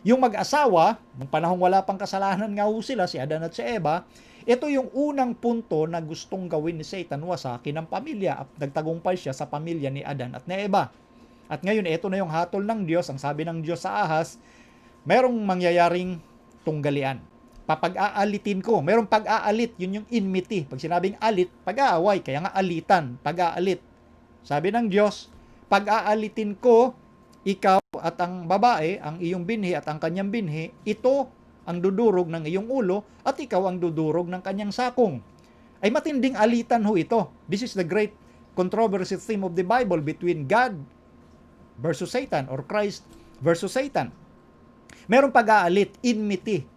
Yung mag-asawa, nung panahong wala pang kasalanan nga ho sila, si Adan at si Eva, ito yung unang punto na gustong gawin ni Satan, wasakin ng pamilya, at nagtagumpay siya sa pamilya ni Adan at ni Eva. At ngayon, ito na yung hatol ng Diyos. Ang sabi ng Diyos sa ahas, merong mangyayaring tunggalian. Papag-aalitin ko. Merong pag-aalit, yun yung enmity. Pag sinabing alit, pag-aaway, kaya nga alitan, pag-aalit. Sabi ng Diyos, pag-aalitin ko, ikaw at ang babae, ang iyong binhi at ang kanyang binhi, ito ang dudurog ng iyong ulo at ikaw ang dudurog ng kanyang sakong. Ay matinding alitan ho ito. This is the great controversy theme of the Bible between God versus Satan or Christ versus Satan. Merong pag-aalit, enmity.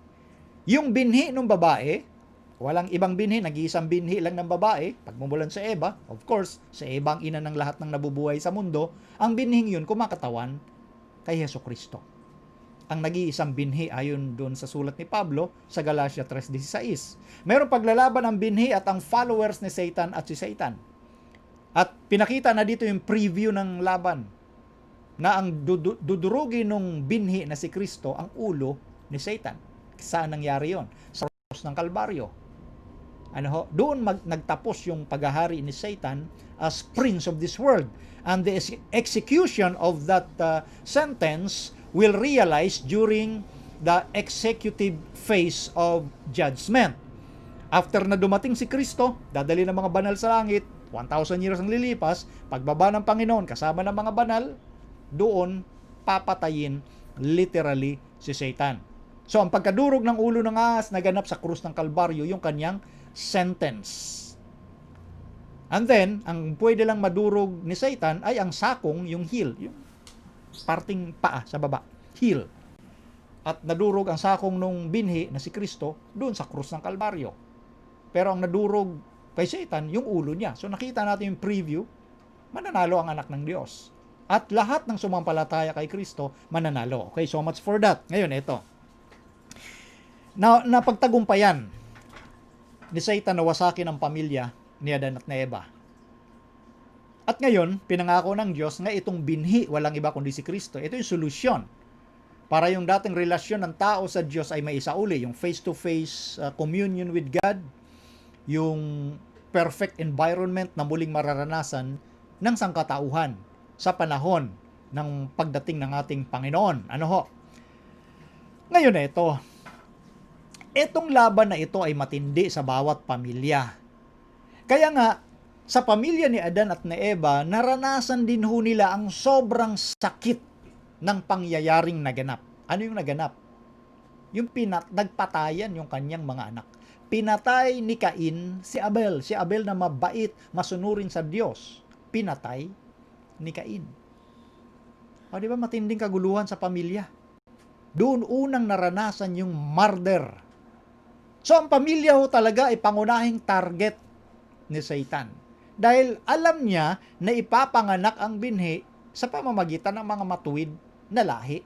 Yung binhi ng babae, walang ibang binhi, nag-iisang binhi lang ng babae, pagmumulan sa Eva, of course, sa Eva ang ina ng lahat ng nabubuhay sa mundo, ang binhing yun kumakatawan kay Jesucristo. Ang nag-iisang binhi ayon doon sa sulat ni Pablo sa Galatia 3:16. Merong paglalaban ang binhi at ang followers ni Satan at si Satan. At pinakita na dito yung preview ng laban na ang dudurugin ng binhi na si Kristo ang ulo ni Satan. Saan nangyari yon? Sa cross ng Kalbaryo. Doon nagtapos yung paghahari ni Satan as prince of this world. And the execution of that sentence will realize during the executive phase of judgment. After na dumating si Kristo, dadali ng mga banal sa langit, 1,000 years ang lilipas, pagbaba ng Panginoon kasama ng mga banal, doon papatayin literally si Satan. So ang pagkadurog ng ulo ng ahas naganap sa krus ng Kalbaryo, yung kanyang sentence. And then, ang pwede lang madurog ni Satan ay ang sakong, yung heel, yung parting paa sa baba, heel. At nadurog ang sakong nung binhi na si Kristo doon sa krus ng Kalbaryo. Pero ang nadurog kay Satan, yung ulo niya. So nakita natin yung preview, mananalo ang anak ng Diyos. At lahat ng sumampalataya kay Kristo, mananalo. Okay, so much for that. Ngayon, ito. Napagtagumpayan ni Satan na wasakin ang pamilya ni Adan at ni Eva. At ngayon, pinangako ng Diyos nga itong binhi, walang iba kundi si Kristo. Ito yung solusyon para yung dating relasyon ng tao sa Diyos ay maisauli. Yung face-to-face communion with God, yung perfect environment na muling mararanasan ng sangkatauhan sa panahon ng pagdating ng ating Panginoon. Ngayon itong laban na ito ay matindi sa bawat pamilya. Kaya nga, sa pamilya ni Adan at ni Eva, naranasan din ho nila ang sobrang sakit ng pangyayaring naganap. Ano yung naganap? Yung nagpatayan yung kanyang mga anak. Pinatay ni Cain si Abel. Si Abel na mabait, masunurin sa Diyos. Pinatay ni Cain. Di ba matinding kaguluhan sa pamilya? Doon unang naranasan yung murder. So ang pamilya ho talaga ay pangunahing target ni Satan. Dahil alam niya na ipapanganak ang binhi sa pamamagitan ng mga matuwid na lahi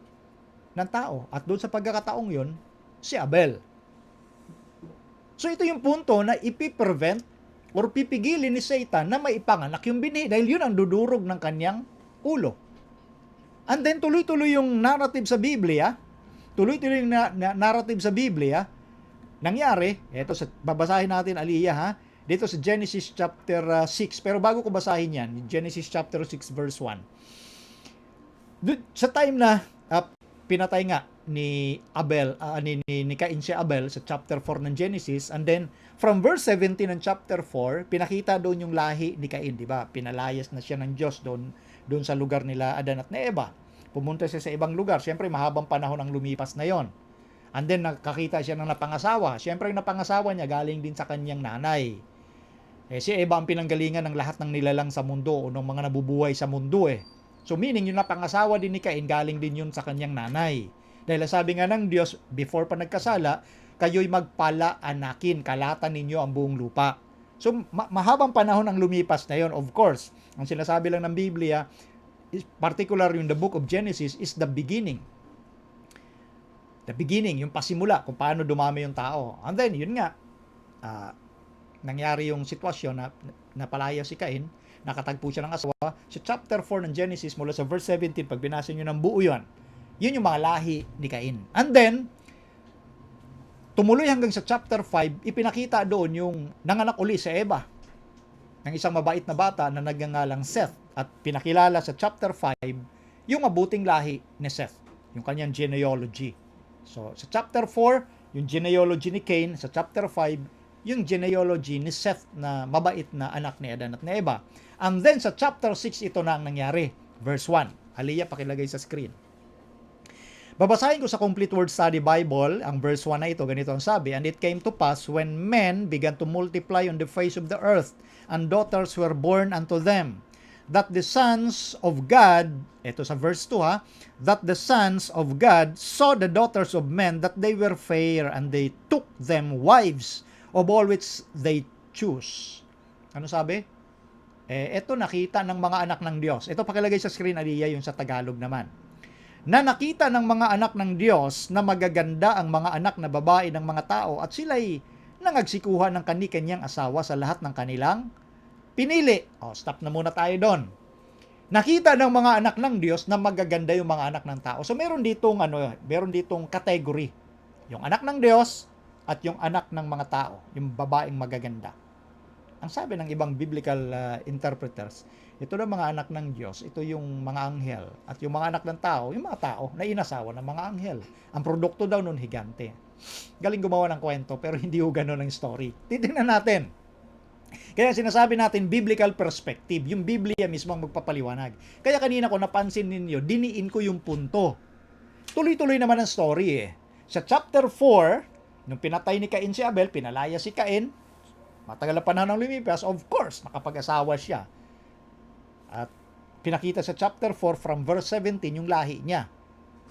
ng tao. At doon sa pagkakataong yun, si Abel. So ito yung punto na ipiprevent or pipigilin ni Satan na maipanganak yung binhi dahil yun ang dudurog ng kanyang ulo. And then tuloy-tuloy yung narrative sa Biblia. Tuloy-tuloy yung narrative sa Biblia. Nangyari, eto babasahin natin Aliyah dito sa Genesis chapter 6. Pero bago ko basahin yan, Genesis chapter 6 verse 1. Sa time na pinatay nga ni Abel, ni Cain si Abel sa chapter 4 ng Genesis, and then from verse 17 ng chapter 4, pinakita doon yung lahi ni Cain, di ba? Pinalayas na siya ng Diyos doon sa lugar nila Adan at ni Eva. Pumunta siya sa ibang lugar. Siyempre, mahabang panahon ang lumipas na yon. And then, nakakita siya ng napangasawa. Siyempre, yung napangasawa niya galing din sa kanyang nanay. Si Eva ang pinanggalingan ng lahat ng nilalang sa mundo o ng mga nabubuhay sa mundo So, meaning, yung napangasawa din ni Cain, galing din yun sa kanyang nanay. Dahil sabi nga ng Diyos, before pa nagkasala, kayo'y magpala-anakin, kalatan ninyo ang buong lupa. So, mahabang panahon ang lumipas na yon, of course. Ang sinasabi lang ng Biblia, particular yung the book of Genesis, is the beginning. The beginning, yung pasimula, kung paano dumami yung tao. And then, yun nga, nangyari yung sitwasyon na napalaya si Cain, nakatagpo siya ng asawa. Sa chapter 4 ng Genesis, mula sa verse 17, pag binasa nyo ng buo yun, Yun yung mga lahi ni Cain. And then, tumuloy hanggang sa chapter 5, ipinakita doon yung nanganak uli si Eva, ng isang mabait na bata na nagngangalang Seth. At pinakilala sa chapter 5, yung mabuting lahi ni Seth, yung kanyang genealogy. So, sa chapter 4, yung genealogy ni Cain. Sa chapter 5, yung genealogy ni Seth na mabait na anak ni Adan at ni Eva. And then, sa chapter 6, ito na ang nangyari. Verse 1. Haliyah, pakilagay sa screen. Babasahin ko sa Complete Word Study Bible, ang verse 1 na ito, ganito ang sabi, "And it came to pass when men began to multiply on the face of the earth, and daughters were born unto them, that the sons of God," ito sa verse 2 ha, "that the sons of God saw the daughters of men that they were fair, and they took them wives of all which they choose." Ano sabi? Ito nakita ng mga anak ng Diyos. Ito pakilagay sa screen, Aliyah, yung sa Tagalog naman. Na nakita ng mga anak ng Diyos na magaganda ang mga anak na babae ng mga tao at sila'y nangagsikuhan ng kani-kanyang asawa sa lahat ng kanilang pinili. Stop na muna tayo doon. Nakita ng mga anak ng Diyos na magaganda yung mga anak ng tao. So meron ditong category. Yung anak ng Diyos at yung anak ng mga tao, yung babaeng magaganda. Ang sabi ng ibang biblical interpreters, ito na mga anak ng Diyos, ito yung mga anghel. At yung mga anak ng tao, yung mga tao na inasawa ng mga anghel. Ang produkto daw nun, higante. Galing gumawa ng kwento, pero hindi ho ganun ang story. Titingnan natin. Kaya sinasabi natin, biblical perspective. Yung Biblia mismo ang magpapaliwanag. Kaya kanina ko napansin ninyo, diniin ko yung punto. Tuloy-tuloy naman ang story eh. Sa chapter 4, nung pinatay ni Cain si Abel, pinalaya si Cain, matagal na panahon ng lumipas, of course, nakapag-asawa siya. At pinakita sa chapter 4 from verse 17 yung lahi niya.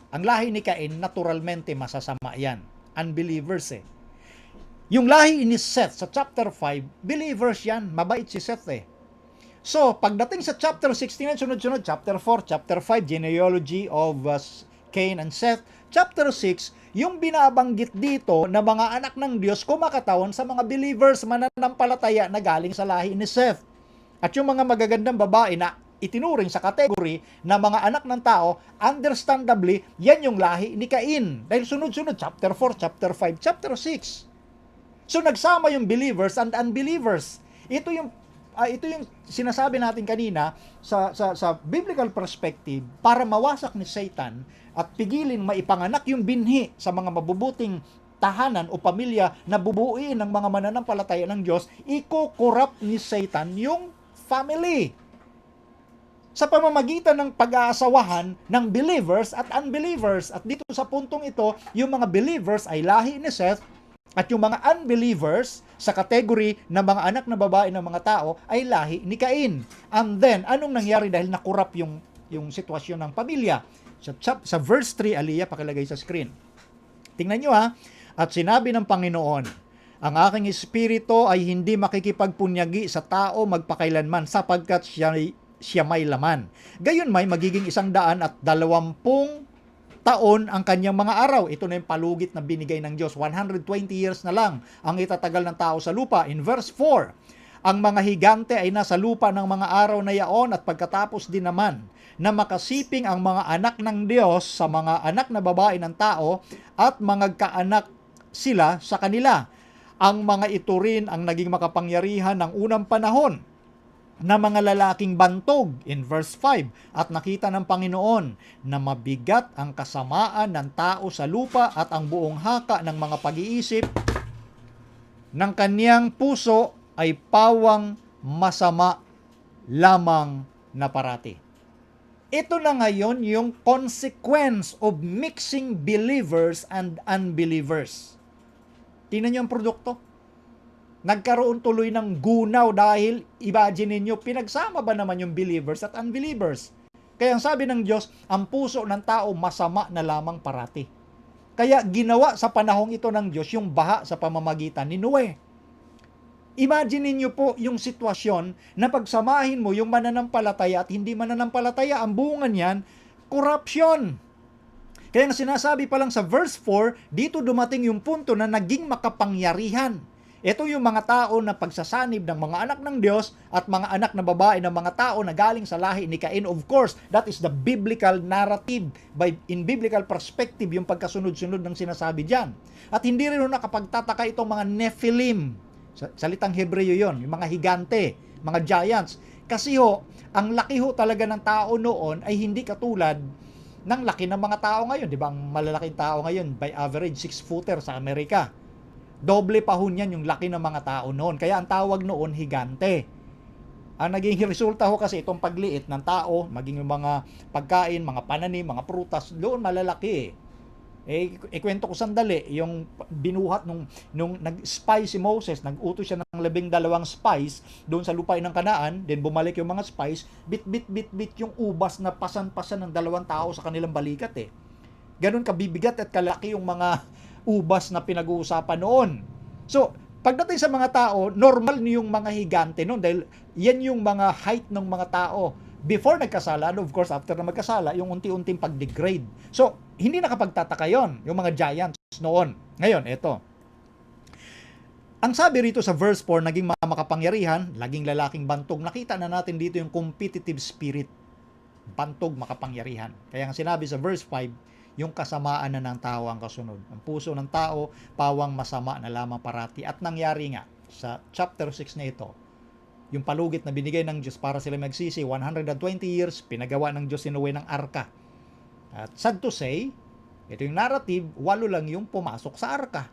Ang lahi ni Cain, naturalmente masasama yan. Unbelievers eh. Yung lahi ni Seth sa chapter 5, believers yan. Mabait si Seth eh. So, pagdating sa chapter 16, sunod-sunod, chapter 4, chapter 5, genealogy of Cain and Seth. Chapter 6, yung binabanggit dito na mga anak ng Diyos kumakatawan sa mga believers, mananampalataya na galing sa lahi ni Seth. At yung mga magagandang babae na itinuring sa kategory na mga anak ng tao, understandably, yan yung lahi ni Cain. Dahil sunod-sunod, chapter 4, chapter 5, chapter 6. So nagsama yung believers and unbelievers. Ito yung sinasabi natin kanina sa biblical perspective para mawasak ni Satan at pigilin maipanganak yung binhi sa mga mabubuting tahanan o pamilya na bubuuin ng mga mananampalataya ng Diyos, iko-corrupt ni Satan yung family sa pamamagitan ng pag-aasawahan ng believers at unbelievers. At dito sa puntong ito, yung mga believers ay lahi ni Seth at yung mga unbelievers sa kategory ng mga anak na babae ng mga tao ay lahi ni Cain. And then, anong nangyari dahil na-corrupt yung sitwasyon ng pamilya? Sa verse 3, Aliyah, pakilagay sa screen. Tingnan nyo ha. At sinabi ng Panginoon, "Ang aking espiritu ay hindi makikipagpunyagi sa tao magpakailanman sapagkat siya may laman. Gayon may magiging 120 taon ang kanyang mga araw." Ito na yung palugit na binigay ng Diyos. 120 years na lang ang itatagal ng tao sa lupa. In verse 4, "Ang mga higante ay nasa lupa ng mga araw na yaon at pagkatapos din naman na makasiping ang mga anak ng Diyos sa mga anak na babae ng tao at mga kaanak sila sa kanila. Ang mga ito rin ang naging makapangyarihan ng unang panahon na mga lalaking bantog." In verse 5, "At nakita ng Panginoon na mabigat ang kasamaan ng tao sa lupa at ang buong haka ng mga pag-iisip ng kaniyang puso ay pawang masama lamang na parati." Ito na ngayon yung consequence of mixing believers and unbelievers. Tingnan niyo ang produkto. Nagkaroon tuloy ng gunaw dahil, imagine ninyo, pinagsama ba naman yung believers at unbelievers? Kaya ang sabi ng Diyos, ang puso ng tao masama na lamang parati. Kaya ginawa sa panahong ito ng Diyos yung baha sa pamamagitan ni Noe. Imagine niyo po yung sitwasyon na pagsamahin mo yung mananampalataya at hindi mananampalataya, ang bunga niyan, corruption. Kaya nga sinasabi pa lang sa verse 4, dito dumating yung punto na naging makapangyarihan Ito yung mga tao na pagsasanib ng mga anak ng Diyos at mga anak na babae ng mga tao na galing sa lahi ni Cain. Of course, that is the biblical narrative. In biblical perspective, yung pagkasunod-sunod ng sinasabi dyan. At hindi rin nakapagtataka itong mga Nephilim. Salitang Hebreo yon, yung mga higante, mga giants. Kasi ang laki talaga ng tao noon ay hindi katulad ng laki ng mga tao ngayon. Di ba? Ang malalaking tao ngayon, by average, 6-footer sa Amerika. Doble pa yan yung laki ng mga tao noon. Kaya ang tawag noon, higante. Ang naging resulta kasi itong pagliit ng tao, maging yung mga pagkain, mga pananim, mga prutas, doon malalaki. Ikwento ko sandali, yung binuhat nung nag-spy si Moses, nag-utos siya ng 12 spies doon sa lupain ng Kanaan, then bumalik yung mga spies, bit yung ubas na pasan-pasan ng 2 tao sa kanilang balikat Ganun kabibigat at kalaki yung mga ubas na pinag-uusapan noon. So, pagdating sa mga tao, normal yung mga higante noon dahil yan yung mga height ng mga tao. Before nagkasala, and of course, after na magkasala, yung unti-unting pag-degrade. So, hindi nakapagtataka yon yung mga giants noon. Ngayon, ito. Ang sabi rito sa verse 4, naging makapangyarihan, laging lalaking bantog. Nakita na natin dito yung competitive spirit. Bantog, makapangyarihan. Kaya ang sinabi sa verse 5, yung kasamaan na ng tao ang kasunod. Ang puso ng tao, pawang masama na lamang parati. At nangyari nga, sa chapter 6 na ito, yung palugit na binigay ng Diyos para sila magsisi, 120 years, pinagawa ng Diyos si Noe ng arka. At sad to say, ito yung narrative, 8 lang yung pumasok sa arka.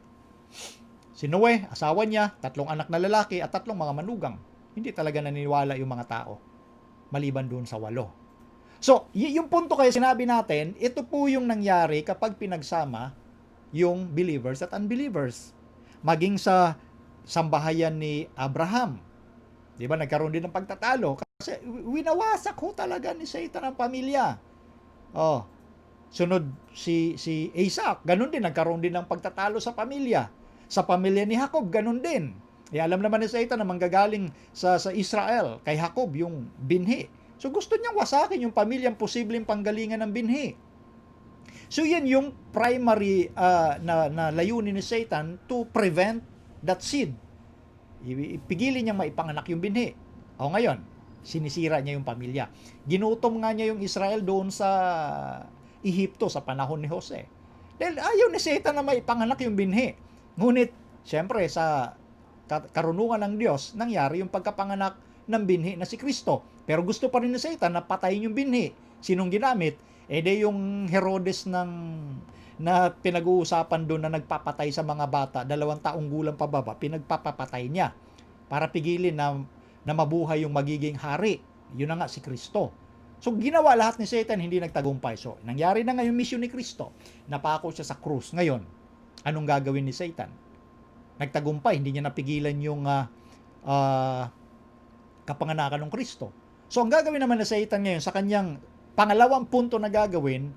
Si Noe, asawa niya, 3 anak na lalaki at 3 mga manugang. Hindi talaga naniniwala yung mga tao, maliban doon sa 8. So, yung punto kaya sinabi natin, ito po yung nangyari kapag pinagsama yung believers at unbelievers. Maging sa sambahayan ni Abraham. Di ba, nagkaroon din ng pagtatalo. Kasi winawasak talaga ni Satan ang pamilya. Sunod si Isaac, ganun din, nagkaroon din ng pagtatalo sa pamilya. Sa pamilya ni Jacob, ganun din. Alam naman ni Satan na manggagaling sa Israel, kay Jacob, yung binhi. So gusto niyang wasakin yung pamilyang posibleng panggalingan ng binhi. So yan yung primary na layunin ni Satan to prevent that seed. Ipigilin niyang maipanganak yung binhi. Ngayon, sinisira niya yung pamilya. Ginutom nga niya yung Israel doon sa Ehipto sa panahon ni Jose. Dahil ayaw ni Satan na maipanganak yung binhi. Ngunit, siyempre, sa karunungan ng Diyos, nangyari yung pagkapanganak ng binhi na si Kristo. Pero gusto pa rin ni Satan na patayin yung binhi. Sinong ginamit? Yung Herodes na pinag-uusapan doon na nagpapatay sa mga bata, 2 taong gulang pababa, pinagpapatay niya para pigilin na mabuhay yung magiging hari. Yun na nga si Kristo. So ginawa lahat ni Satan, hindi nagtagumpay. So nangyari na nga yung mission ni Kristo. Napako siya sa krus. Ngayon, anong gagawin ni Satan? Nagtagumpay, hindi niya napigilan yung kapanganakan ng Kristo. So ang gagawin naman ni Satan ngayon sa kanyang pangalawang punto na gagawin,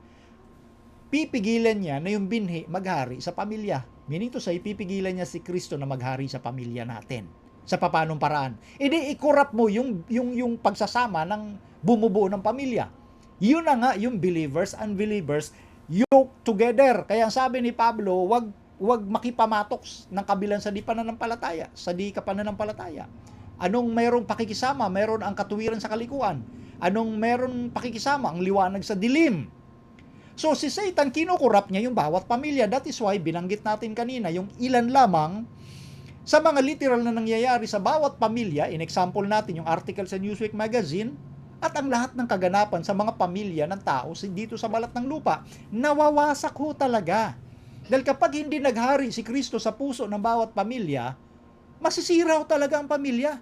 pipigilan niya na yung binhi maghari sa pamilya. Meaning to say, pipigilan niya si Kristo na maghari sa pamilya natin. Sa papanong paraan. I-corrupt mo yung pagsasama ng bumubuo ng pamilya. Yun na nga yung believers, unbelievers, yoke together. Kaya ang sabi ni Pablo, wag makipamatok ng kabilang sa di pananampalataya, sa di kapananampalataya. Anong mayroong pakikisama? Mayroon ang katuwiran sa kalikuan. Anong mayroong pakikisama? Ang liwanag sa dilim. So si Satan, kinukurap niya yung bawat pamilya. That is why binanggit natin kanina yung ilan lamang sa mga literal na nangyayari sa bawat pamilya. In example natin yung article sa Newsweek magazine at ang lahat ng kaganapan sa mga pamilya ng tao dito sa balat ng lupa. Nawawasak talaga. Dahil kapag hindi naghari si Kristo sa puso ng bawat pamilya, masisira talaga ang pamilya.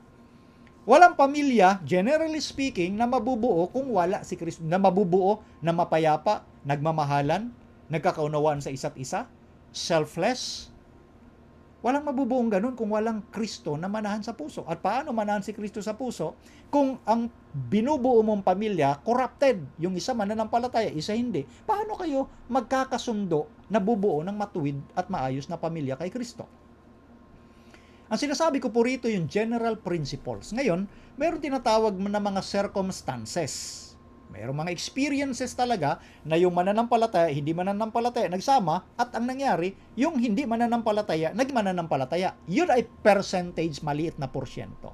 Walang pamilya, generally speaking, na mabubuo kung wala si Kristo, na mabubuo, na mapayapa, nagmamahalan, nagkakaunawaan sa isa't isa, selfless. Walang mabubuong ganun kung walang Kristo na manahan sa puso. At paano manahan si Kristo sa puso kung ang binubuo mong pamilya corrupted? Yung isa mananampalataya, isa hindi. Paano kayo magkakasundo na bubuo ng matuwid at maayos na pamilya kay Kristo? Ang sinasabi ko po rito yung general principles. Ngayon, mayroon tinatawag na mga circumstances. Mayroong mga experiences talaga na yung mananampalataya, hindi mananampalataya, nagsama, at ang nangyari, yung hindi mananampalataya, nagmananampalataya. Yun ay percentage, maliit na porsyento.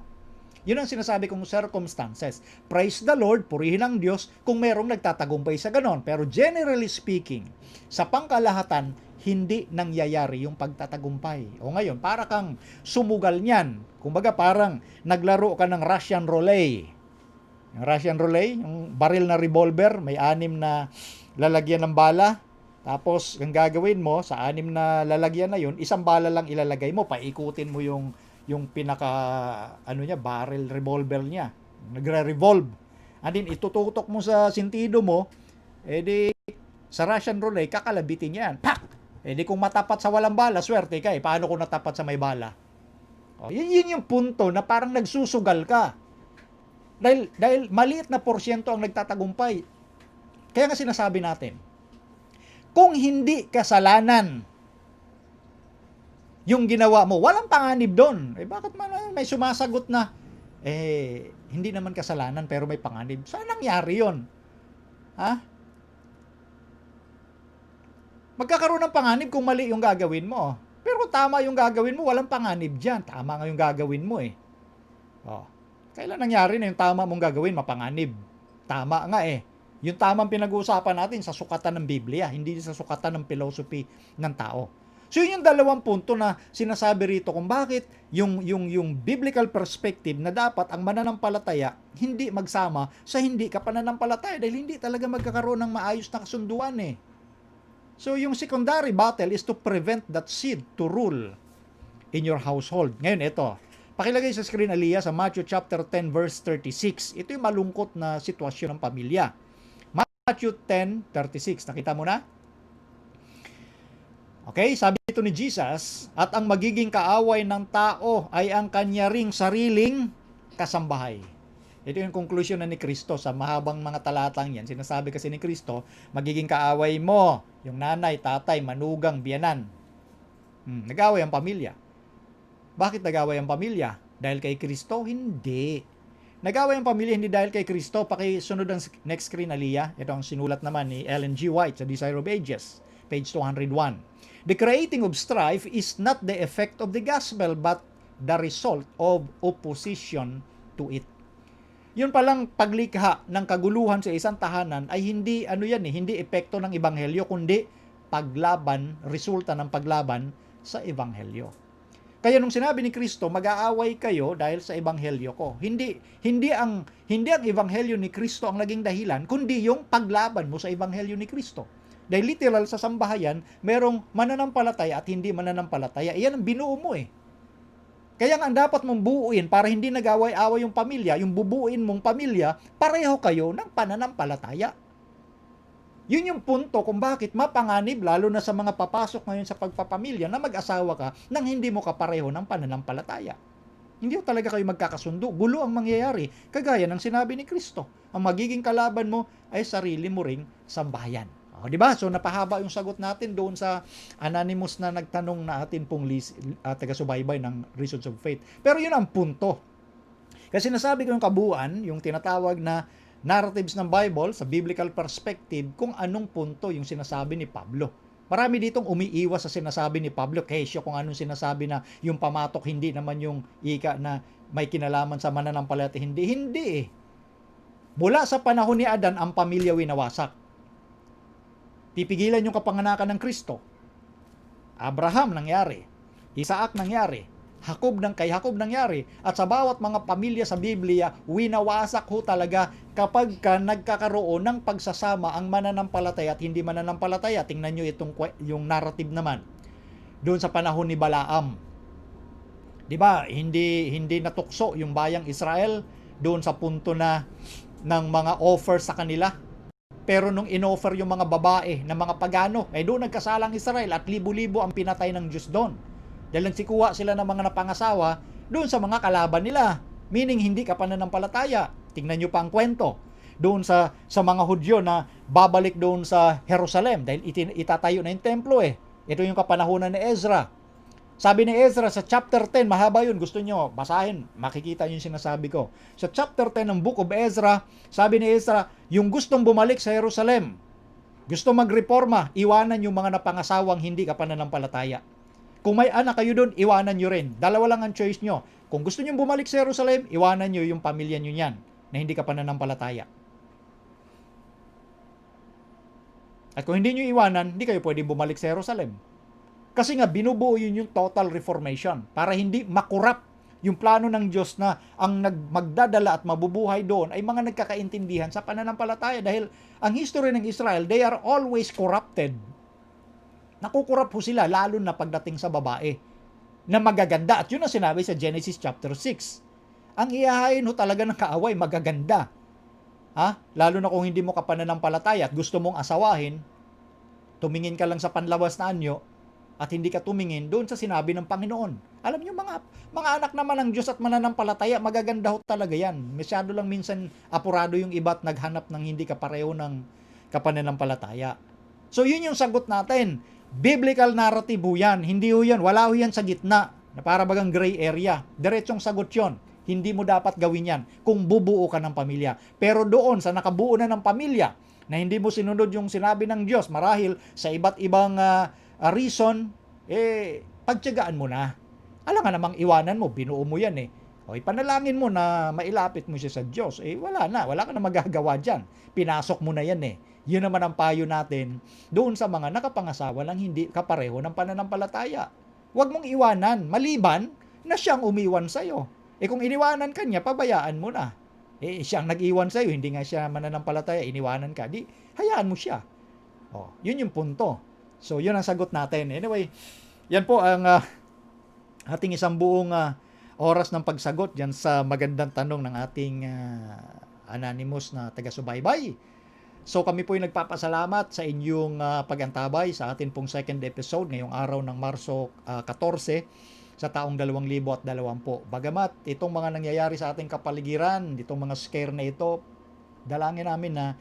Yun ang sinasabi kong circumstances. Praise the Lord, purihin ang Diyos kung merong nagtatagumpay sa ganon. Pero generally speaking, sa pangkalahatan, hindi nangyayari yung pagtatagumpay. O ngayon, para kang sumugal niyan. Kumbaga parang naglaro ka ng Russian roulette. Yung Russian roulette, yung baril na revolver, may 6 na lalagyan ng bala. Tapos, ang gagawin mo, sa 6 na lalagyan na yun, 1 bala lang ilalagay mo, paikutin mo yung pinaka, barrel revolver niya. Nagre-revolve. And then, itututok mo sa sintido mo, edi, sa Russian roulette, kakalabitin yan. Pak! Edi, kung matapat sa walang bala, swerte ka eh. Paano kung natapat sa may bala? O, yun yung punto na parang nagsusugal ka. Dahil maliit na porsyento ang nagtatagumpay. Kaya nga sinasabi natin, kung hindi kasalanan yung ginawa mo, walang panganib doon. Bakit man may sumasagot na, hindi naman kasalanan pero may panganib? Saan nangyari yun? Ha? Magkakaroon ng panganib kung mali yung gagawin mo. Pero tama yung gagawin mo, walang panganib dyan. Tama nga yung gagawin mo eh. Oh. Kailan nangyari na yung tama mong gagawin, mapanganib? Tama nga eh. Yung tamang pinag-uusapan natin sa sukatan ng Biblia, hindi sa sukatan ng philosophy ng tao. So yun yung 2 punto na sinasabi rito kung bakit yung biblical perspective na dapat ang mananampalataya hindi magsama sa hindi ka pananampalataya dahil hindi talaga magkakaroon ng maayos na kasunduan eh. So yung secondary battle is to prevent that seed to rule in your household. Ngayon ito, pakilagay sa screen, Aliyah, sa Matthew chapter 10 verse 36. Ito yung malungkot na sitwasyon ng pamilya. Matthew 10:36. Nakita mo na? Okay, sabi ito ni Jesus, at ang magiging kaaway ng tao ay ang kanya ring sariling kasambahay. Ito yung conclusion na ni Kristo sa mahabang mga talatang yan. Sinasabi kasi ni Kristo, magiging kaaway mo, yung nanay, tatay, manugang, biyanan. Nag-away ang pamilya. Bakit nag-away ang pamilya? Dahil kay Kristo? Hindi. Nag-away ang pamilya hindi dahil kay Kristo. Pakisunod ang next screen, Aliyah. Ito ang sinulat naman ni Ellen G. White sa Desire of Ages, page 201. The creating of strife is not the effect of the gospel but the result of opposition to it. Yun palang paglikha ng kaguluhan sa isang tahanan ay hindi hindi epekto ng ebanghelyo kundi paglaban, resulta ng paglaban sa ebanghelyo. Kaya nung sinabi ni Kristo, mag-aaway kayo dahil sa ebanghelyo ko. Hindi ang ebanghelyo ni Kristo ang naging dahilan, kundi yung paglaban mo sa ebanghelyo ni Kristo. Dahil literal sa sambahayan, merong mananampalataya at hindi mananampalataya. Iyan ang binuo mo eh. Kaya nga ang dapat mong buuin para hindi nag-away-away yung pamilya, yung bubuin mong pamilya, pareho kayo ng pananampalataya. Yun yung punto kung bakit mapanganib lalo na sa mga papasok ngayon sa pagpapamilya na mag-asawa ka nang hindi mo kapareho ng pananampalataya. Hindi talaga kayo magkakasundo. Gulo ang mangyayari. Kagaya ng sinabi ni Kristo. Ang magiging kalaban mo ay sarili mo ring sambahayan. O, diba? So napahaba yung sagot natin doon sa anonymous na nagtanong na atin pong taga-subaybay ng Reasons of Faith. Pero yun ang punto. Kasi nasabi ko yung kabuuan, yung tinatawag na narratives ng Bible sa biblical perspective kung anong punto yung sinasabi ni Pablo. Marami ditong umiiwas sa sinasabi ni Pablo kesyo kung anong sinasabi na yung pamatok hindi naman yung ika na may kinalaman sa mananampalataya. Hindi eh. Mula sa panahon ni Adan, ang pamilya winawasak. Pipigilan yung kapanganakan ng Kristo. Abraham nangyari. Isaac nangyari. Kay Jacob nangyari. At sa bawat mga pamilya sa Biblia, winawasak ho talaga kapag nagkakaroon ng pagsasama ang mananampalataya at hindi mananampalataya. Tingnan nyo yung narrative naman. Doon sa panahon ni Balaam. Diba? Hindi natukso yung bayang Israel doon sa punto na ng mga offer sa kanila. Pero nung inoffer yung mga babae na mga pagano, doon nagkasalang Israel at libo-libo ang pinatay ng Diyos doon. Dahil nagsikuha sila ng mga napangasawa doon sa mga kalaban nila. Meaning, hindi ka pananampalataya. Tingnan nyo pa ang kwento. Doon sa mga Hudyo na babalik doon sa Jerusalem. Dahil itatayo na yung templo eh. Ito yung kapanahunan ni Ezra. Sabi ni Ezra sa chapter 10, mahaba yun, gusto nyo, basahin, makikita nyo yung sinasabi ko. Sa chapter 10 ng Book of Ezra, sabi ni Ezra, yung gustong bumalik sa Jerusalem, gusto magreforma, iwanan yung mga napangasawang hindi ka pananampalataya. Kung may anak kayo doon, iwanan nyo rin. Dalawa lang ang choice nyo. Kung gusto nyo bumalik sa Jerusalem, iwanan nyo yung pamilya nyo yan na hindi ka pananampalataya. At kung hindi nyo iwanan, hindi kayo pwede bumalik sa Jerusalem. Kasi nga, binubuo yun yung total reformation para hindi makurap yung plano ng Diyos na ang magdadala at mabubuhay doon ay mga nagkakaintindihan sa pananampalataya. Dahil ang history ng Israel, they are always corrupted. Nakukurap ho sila, lalo na pagdating sa babae na magaganda. At yun ang sinabi sa Genesis chapter 6. Ang ihahain ho talaga ng kaaway, magaganda. Lalo na kung hindi mo ka pananampalataya at gusto mong asawahin, tumingin ka lang sa panlabas na anyo, at hindi ka tumingin doon sa sinabi ng Panginoon. Alam niyo, mga anak naman ng Diyos at mananampalataya, magaganda ho talaga yan. Masyado lang minsan apurado yung iba at naghanap ng hindi kapareho ng kapananampalataya. So yun yung sagot natin. Biblical narrative ho yan. Hindi ho yan. Wala ho yan sa gitna na para bagang gray area. Diretsong sagot yon. Hindi mo dapat gawin yan kung bubuo ka ng pamilya. Pero doon sa nakabuo na ng pamilya na hindi mo sinunod yung sinabi ng Diyos, marahil sa iba't ibang reason, pagtiyagaan mo na. Alam nga namang iwanan mo, binuo mo yan O ipanalangin mo na mailapit mo siya sa Diyos. Wala ka na magagawa dyan. Pinasok mo na yan Yun naman ang payo natin doon sa mga nakapangasawa lang hindi kapareho ng pananampalataya. Huwag mong iwanan, maliban na siyang umiwan sa'yo. Kung iniwanan ka niya, pabayaan mo na. Siyang nag-iwan sa'yo, hindi nga siya mananampalataya, iniwanan ka, di hayaan mo siya. Yun yung punto. So, yun ang sagot natin. Anyway, yan po ang ating isang buong oras ng pagsagot yan sa magandang tanong ng ating anonymous na taga-subaybay. So, kami po ay nagpapasalamat sa inyong pagantabay sa atin pong second episode ngayong araw ng Marso 14 sa taong 2020. Bagamat itong mga nangyayari sa ating kapaligiran, itong mga scare na ito, dalangin namin na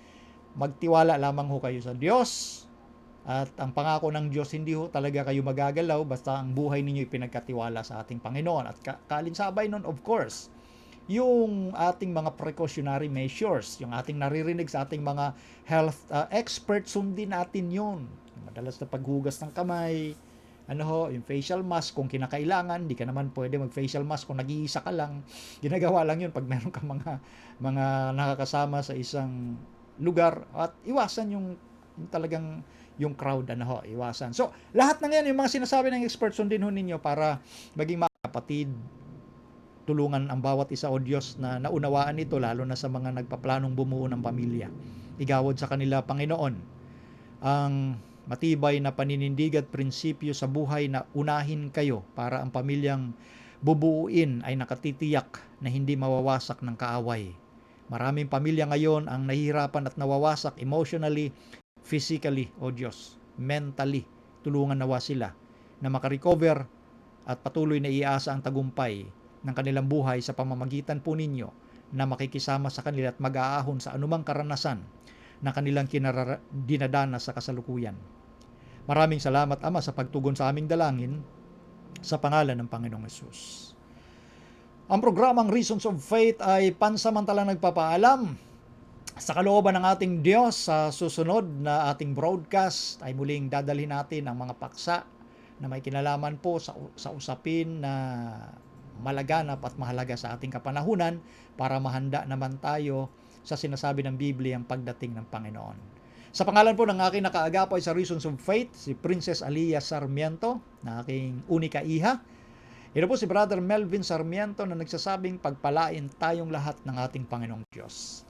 magtiwala lamang ho kayo sa Diyos. At ang pangako ng Diyos, hindi ho talaga kayo magagalaw basta ang buhay ninyo ipinagkatiwala sa ating Panginoon. At kaalinsabay nun, of course, yung ating mga precautionary measures, yung ating naririnig sa ating mga health experts, sundin natin yun. Madalas na paghugas ng kamay, yung facial mask kung kinakailangan, di ka naman pwede mag-facial mask kung nag-iisa ka lang. Ginagawa lang yun pag meron ka mga nakakasama sa isang lugar at iwasan yung talagang yung crowd, iwasan. So, lahat ng yan, yung mga sinasabi ng experts, sundin ho ninyo para maging mga kapatid, tulungan ang bawat isa o Diyos na naunawaan ito, lalo na sa mga nagpaplanong bumuo ng pamilya. Igawad sa kanila, Panginoon, ang matibay na paninindig at prinsipyo sa buhay na unahin kayo para ang pamilyang bubuuin ay nakatitiyak na hindi mawawasak ng kaaway. Maraming pamilya ngayon ang nahihirapan at nawawasak emotionally, physically, o Diyos, mentally. Tulungan nawa sila na makarecover at patuloy na iasa ang tagumpay ng kanilang buhay sa pamamagitan po ninyo na makikisama sa kanila at mag-aahon sa anumang karanasan na kanilang dinadanas sa kasalukuyan. Maraming salamat, Ama, sa pagtugon sa aming dalangin sa pangalan ng Panginoong Hesus. Ang programang Reasons of Faith ay pansamantalang nagpapaalam. Sa kalooban ng ating Diyos, sa susunod na ating broadcast ay muling dadalhin natin ang mga paksa na may kinalaman po sa usapin na malaganap at mahalaga sa ating kapanahunan para mahanda naman tayo sa sinasabi ng Biblia ang pagdating ng Panginoon. Sa pangalan po ng aking nakaagapay sa Reasons of Faith, si Princess Alia Sarmiento, na aking unika iha. Ito po si Brother Melvin Sarmiento na nagsasabing pagpalain tayong lahat ng ating Panginoong Diyos.